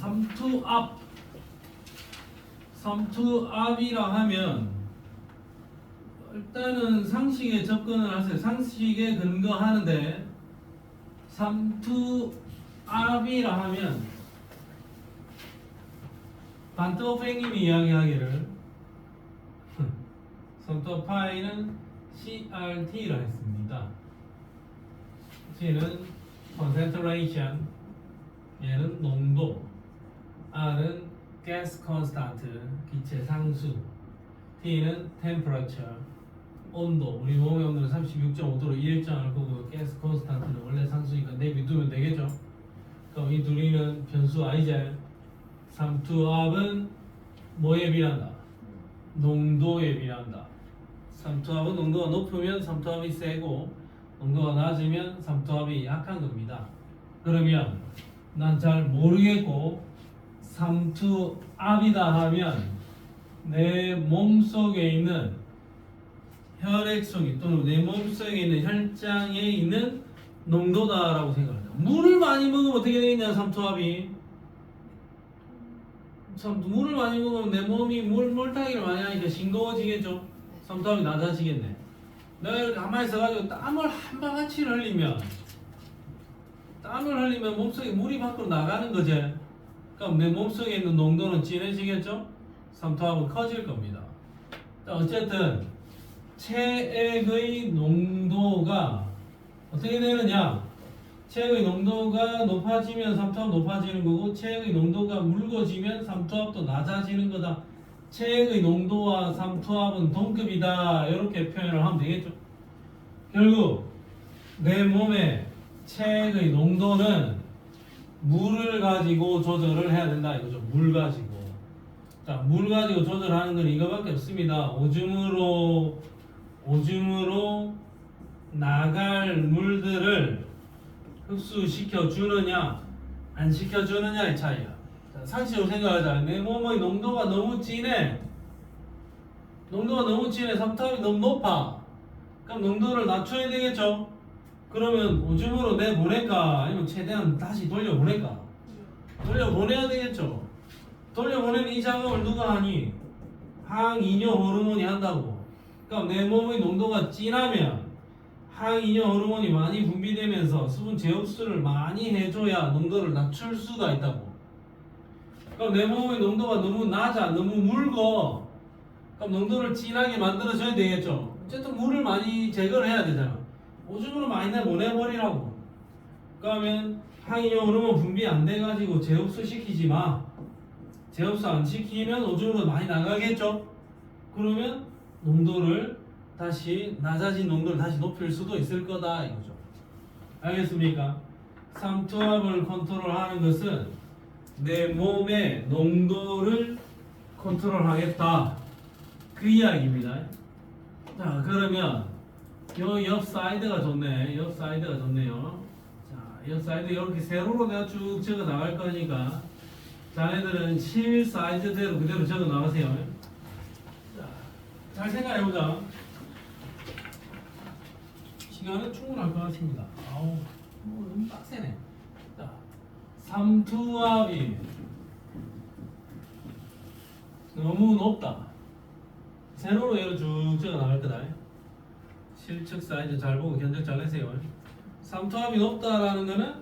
삼투압이라 하면 일단은 상식에 접근을 하세요. 상식에 근거하는데 삼투압이라 하면 반토페님이 이야기하기를 삼투압 파이는 CRT라 했습니다. C는 concentration, 얘는 농도, R은 gas constant, 기체 상수, T는 temperature, 온도. 우리 몸의 온도는 36.5도로 일정할 거고 가스 콘스탄트는 원래 상수니까 내비두면 되겠죠. 그럼 이 둘이는 변수 아니제. 삼투압은 뭐에 비례한다? 농도에 비례한다. 삼투압은 농도가 높으면 삼투압이 세고 농도가 낮으면 삼투압이 약한 겁니다. 그러면 난 잘 모르겠고 삼투압이다 하면 내 몸속에 있는 혈액속이 또는 내 몸속에 있는 혈장에 있는 농도다라고 생각합니다. 물을 많이 먹으면 어떻게 되겠냐? 삼투압이 물을 많이 먹으면 내 몸이 물타기를 많이 하니까 싱거워지겠죠. 삼투압이 낮아지겠네. 내가 이렇게 가만히 있어가지고 땀을 한 방울치를 흘리면 몸속에 물이 밖으로 나가는 거지. 그럼 내 몸속에 있는 농도는 진해지겠죠. 삼투압은 커질 겁니다. 자, 어쨌든 체액의 농도가 어떻게 되느냐? 체액의 농도가 높아지면 삼투압 높아지는 거고 체액의 농도가 묽어지면 삼투압도 낮아지는 거다. 체액의 농도와 삼투압은 동급이다. 이렇게 표현을 하면 되겠죠. 결국 내 몸의 체액의 농도는 물을 가지고 조절을 해야 된다 이거죠. 물 가지고. 자, 물 가지고 조절하는 건 이거밖에 없습니다. 오줌으로 나갈 물들을 흡수시켜 주느냐 안 시켜 주느냐의 차이야. 자, 상식적으로 생각하자. 내 몸의 농도가 너무 진해. 삼투압이 너무 높아. 그럼 농도를 낮춰야 되겠죠. 그러면 오줌으로 내보낼까 아니면 최대한 다시 돌려보낼까? 돌려보내야 되겠죠. 돌려보내는 이 작업을 누가 하니? 항이뇨 호르몬이 한다고. 그러니까 내 몸의 농도가 진하면 항이뇨 호르몬이 많이 분비되면서 수분 재흡수를 많이 해줘야 농도를 낮출 수가 있다고. 그럼 내 몸의 농도가 너무 낮아, 너무 묽어. 그럼 농도를 진하게 만들어줘야 되겠죠. 어쨌든 물을 많이 제거를 해야 되잖아. 오줌으로 많이 보내버리라고. 그러면 항이용 호르몬 분비 안 돼가지고 재흡수 시키지 마. 재흡수 안 시키면 오줌으로 많이 나가겠죠. 그러면 농도를 다시 낮아진 농도를 다시 높일 수도 있을 거다 이거죠. 알겠습니까? 삼투압을 컨트롤하는 것은 내 몸의 농도를 컨트롤하겠다 그 이야기입니다. 자 그러면 요 옆 사이드가 좋네. 옆 사이드가 좋네요. 자, 옆 사이드 이렇게 세로로 내가 쭉 적어 나갈 거니까 자네들은 실 사이즈대로 그대로 적어 나가세요. 자, 잘 생각해보자. 시간은 충분할 것 같습니다. 아우, 너무 빡세네. 자, 삼투압이 너무 높다. 세로로 얘로 쭉 적어 나갈 거다. 실측 사이즈 잘 보고 견적 잘 내세요. 삼투압이 높다라는 거는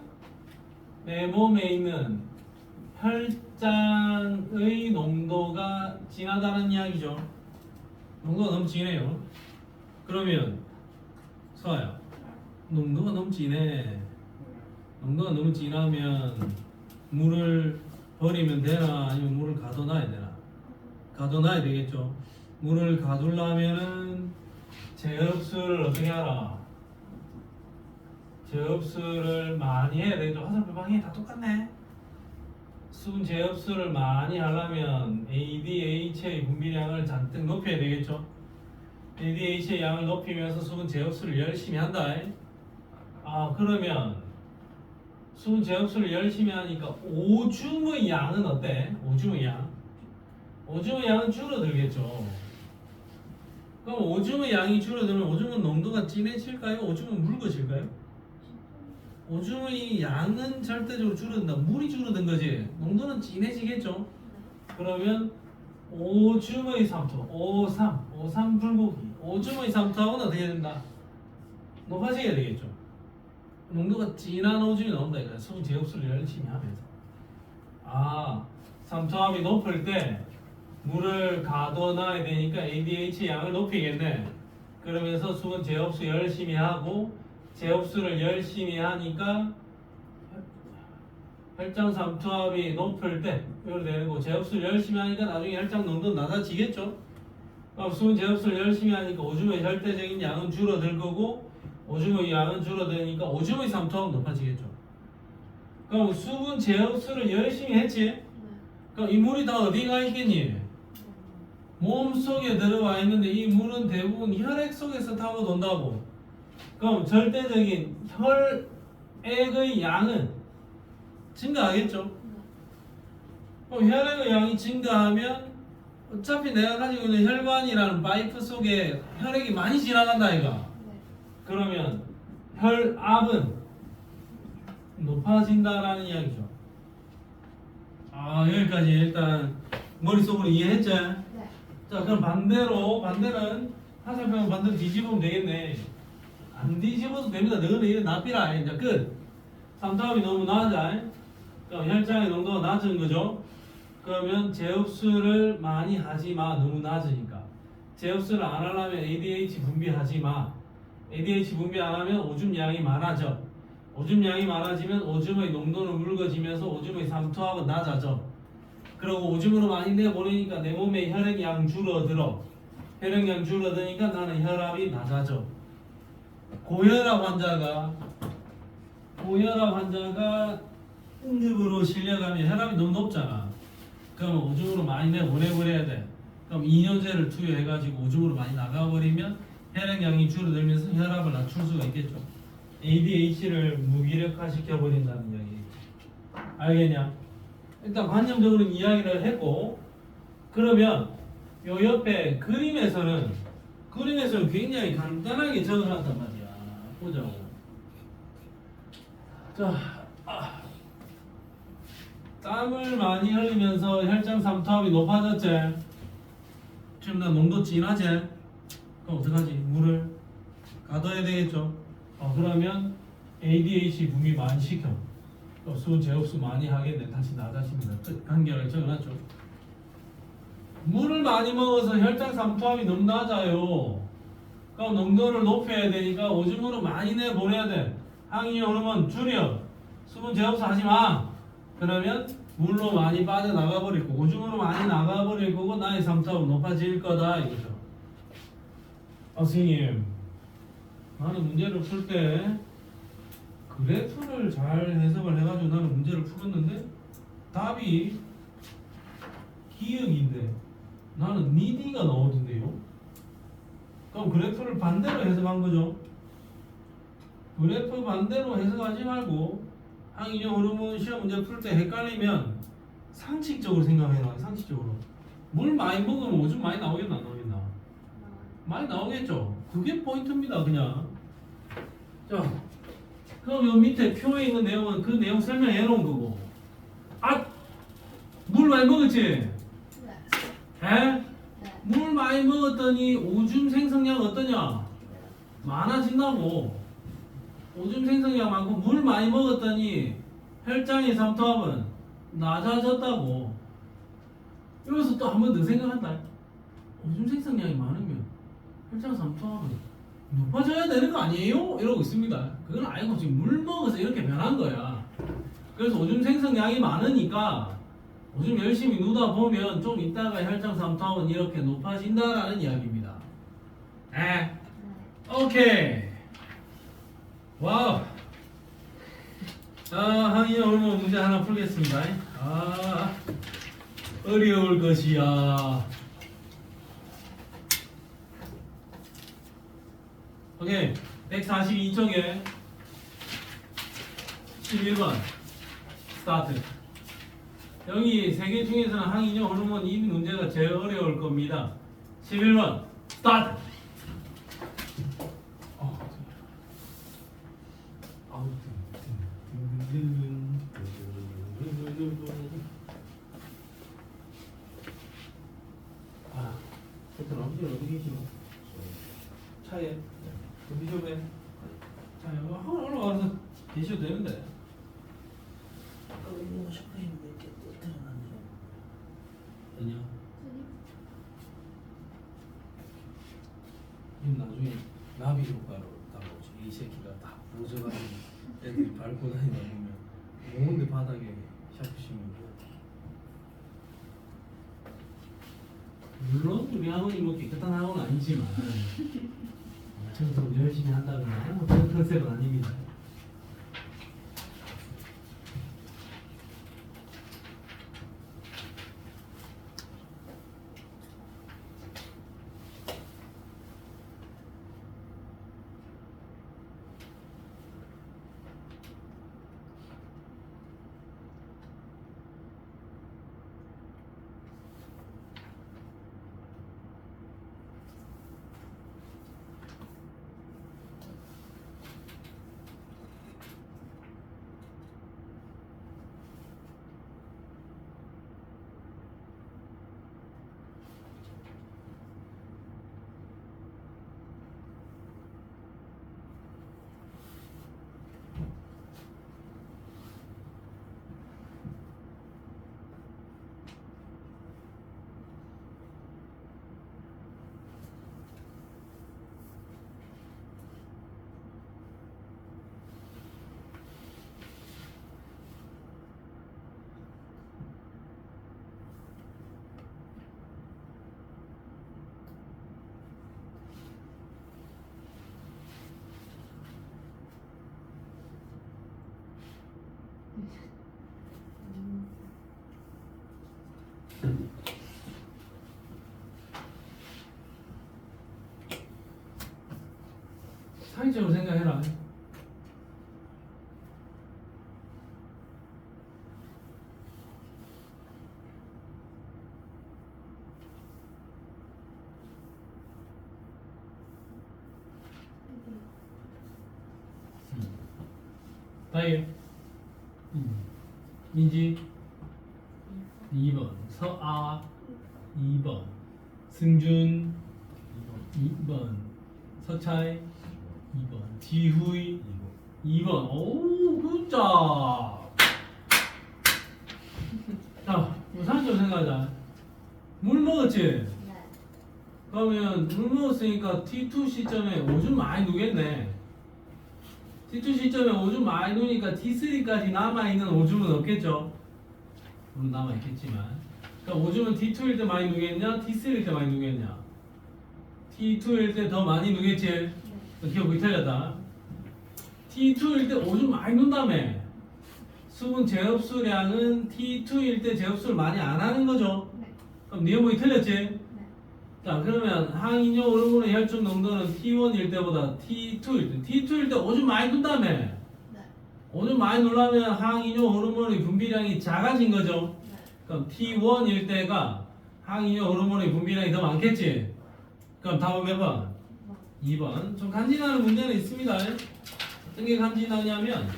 내 몸에 있는 혈장의 농도가 진하다는 이야기죠. 농도가 너무 진해요. 그러면 서아야, 농도가 너무 진해. 농도가 너무 진하면 물을 버리면 되나 아니면 물을 가둬놔야 되나? 가둬놔야 되겠죠. 물을 가두려면은 재흡수를 어떻게 하라? 재흡수를 많이 해야 되죠. 화살표 방향이 다 똑같네. 수분 재흡수를 많이 하려면 ADH의 분비량을 잔뜩 높여야 되겠죠. ADH의 양을 높이면서 수분 재흡수를 열심히 한다. 아 그러면 수분 재흡수를 열심히 하니까 오줌의 양은 어때? 오줌의 양. 오줌의 양은 줄어들겠죠. 그럼 오줌의 양이 줄어들면 오줌은 농도가 진해질까요? 오줌은 묽어질까요? 오줌의 양은 절대적으로 줄어든다. 물이 줄어든 거지. 농도는 진해지겠죠. 그러면 오줌의 삼투, 오삼 불고기. 오줌의 삼투압은 어떻게 된다? 높아지게 되겠죠. 농도가 진한 오줌이 나온다 이거야. 수분 재흡수를 열심히 하면서. 아, 삼투압이 높을 때 물을 가둬놔야 되니까 ADH 양을 높이겠네. 그러면서 수분 재흡수 열심히 하고 재흡수를 열심히 하니까 혈장 삼투압이 높을 때 이렇게 되는 거. 재흡수를 열심히 하니까 나중에 혈장 농도는 낮아지겠죠. 그럼 수분 재흡수를 열심히 하니까 오줌의 절대적인 양은 줄어들 거고 오줌의 양은 줄어드니까 오줌의 삼투압은 높아지겠죠. 그럼 수분 재흡수를 열심히 했지. 그럼 이 물이 다 어디 가 있겠니? 몸 속에 들어와 있는데 이 물은 대부분 혈액 속에서 타고 돈다고. 그럼 절대적인 혈액의 양은 증가하겠죠. 그럼 혈액의 양이 증가하면 어차피 내가 가지고 있는 혈관이라는 파이프 속에 혈액이 많이 지나간다 이거. 그러면 혈압은 높아진다라는 이야기죠. 아 여기까지 일단 머릿속으로 이해했지? 자 그럼 반대는 화살표는 반대로 뒤집으면 되겠네. 안 뒤집어도 됩니다. 너는 이래 납비라. 이제 끝. 삼투압이 너무 낮아. 그러니까 혈장의 농도가 낮은 거죠. 그러면 재흡수를 많이 하지 마. 너무 낮으니까. 재흡수를 안 하려면 ADH 분비하지 마. ADH 분비 안 하면 오줌 양이 많아져. 오줌 양이 많아지면 오줌의 농도는 묽어지면서 오줌의 삼투압은 낮아져. 그리고 오줌으로 많이 내보내니까 내 몸에 혈액양 줄어들어. 혈액양 줄어드니까 나는 혈압이 낮아져. 고혈압 환자가 응급으로 실려가면 혈압이 너무 높잖아. 그럼 오줌으로 많이 내보내버려야 돼. 그럼 이뇨제를 투여해가지고 오줌으로 많이 나가버리면 혈액량이 줄어들면서 혈압을 낮출 수가 있겠죠. ADH를 무기력화시켜버린다는 이야기. 알겠냐? 일단 관념적으로 이야기를 했고, 그러면 요 옆에 그림에서는 굉장히 간단하게 적어놨단 말이야. 보자고. 자, 땀을 많이 흘리면서 혈장 삼투압이 높아졌지. 지금 나 농도 진하지. 그럼 어떡하지? 물을 가둬야 되겠죠. 그러면 ADH 분비 많이 시켜. 수분 재흡수 많이 하게 돼. 다시 낮아집니다. 끝. 간결하게 적어놨죠. 물을 많이 먹어서 혈당 삼투압이 너무 낮아요. 그럼 농도를 높여야 되니까 오줌으로 많이 내보내야 돼. 항이뇨 호르몬 줄여. 수분 제압사 하지 마. 그러면 물로 많이 빠져나가 버릴 거고 오줌으로 많이 나가 버릴 거고 나의 삼투압은 높아질 거다 이거죠. 선생님, 나는 문제를 풀 때 그래프를 잘 해석을 해가지고 나는 문제를 풀었는데 답이 기역인데 나는 니디가 나오던데요. 그럼 그래프를 반대로 해석한 거죠. 그래프 반대로 해석하지 말고 항이뇨 호르몬 시험 문제 풀 때 헷갈리면 상식적으로 생각해라. 상식적으로 물 많이 먹으면 오줌 많이 나오겠나 안 나오겠나? 많이 나오겠죠. 그게 포인트입니다. 그냥 자 그럼 요 밑에 표에 있는 내용은 그 내용 설명해 놓은 거고 물 많이 먹었지? 네. 에? 물 많이 먹었더니 오줌 생성량 어떠냐? 많아진다고. 오줌 생성량 많고 물 많이 먹었더니 혈장의 삼투압은 낮아졌다고. 여기서 또 한 번 더 생각한다. 오줌 생성량이 많으면 혈장 삼투압은 높아져야 되는 거 아니에요? 이러고 있습니다. 그건 아니고 지금 물 먹어서 이렇게 변한 거야. 그래서 오줌 생성량이 많으니까 오줌 열심히 누다 보면 좀 이따가 혈장 삼투압은 이렇게 높아진다라는 이야기입니다. 에? 오케이. 와우. 자, 항이뇨 호르몬 문제 하나 풀겠습니다. 어려울 것이야. 오케이. 142쪽에 11번 스타트. 여기 세 개 중에서는 항이뇨 호르몬 이 문제가 제일 어려울 겁니다. 11번 스타트. 그때 남들 어디 계시노? 차에? 커피숍에? 차에 한번 올라가서 계셔도 되는데. 이거 샤프인데 이렇게 들어놨네요. 아니야. 이 나중에 나비 효과로 나오지. 이 새끼가 다 부러져가지고 애들이 밟고 다니다 보면 온데 바닥에 샤프심이 물론 우리 학원이 뭐 깨끗한 학원은 아니지만 청소 열심히 한다거나 뭐 그런 컨셉은 아닙니다. 상식적으로 생각해라. 다이 민지 2번 서아 2번 승준 2번 서차이 2번 지후이 2번 오 굿잡. 자, 이거 상식적으로 생각하자. 물 먹었지? 네. 그러면 물 먹었으니까 T2 시점에 오줌 많이 누겠네. T2 시점에 오줌 많이 누니까 T3까지 남아있는 오줌은 없겠죠? 물론 남아있겠지만. 그러니까 오줌은 T2일 때 많이 누겠냐? T3일 때 많이 누겠냐? T2일 때 더 많이 누겠지? 네. 기억이 틀렸다. T2일 때 오줌 많이 눈다며. 수분 재흡수량은 T2일 때 재흡수를 많이 안 하는 거죠. 네. 그럼 네 몸이 틀렸지? 네. 자 그러면 항이뇨 호르몬의 혈중 농도는 T1일 때보다 T2일 때 오줌 많이 눈다며. 네. 오줌 많이 누려면 항이뇨 호르몬의 분비량이 작아진 거죠. 네. 그럼 T1일 때가 항이뇨 호르몬의 분비량이 더 많겠지? 그럼 답은 몇 번? 뭐. 2번. 좀 간지나는 문제는 있습니다. 어떤 게 간지나냐면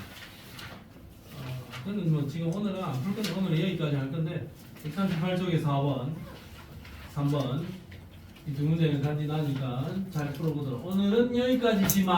그건 뭐 지금 오늘은 안 풀 건데 오늘 여기까지 할 건데 138쪽에 4번 3번 이 두 문제는 간지나니까 잘 풀어보도록 오늘은 여기까지지만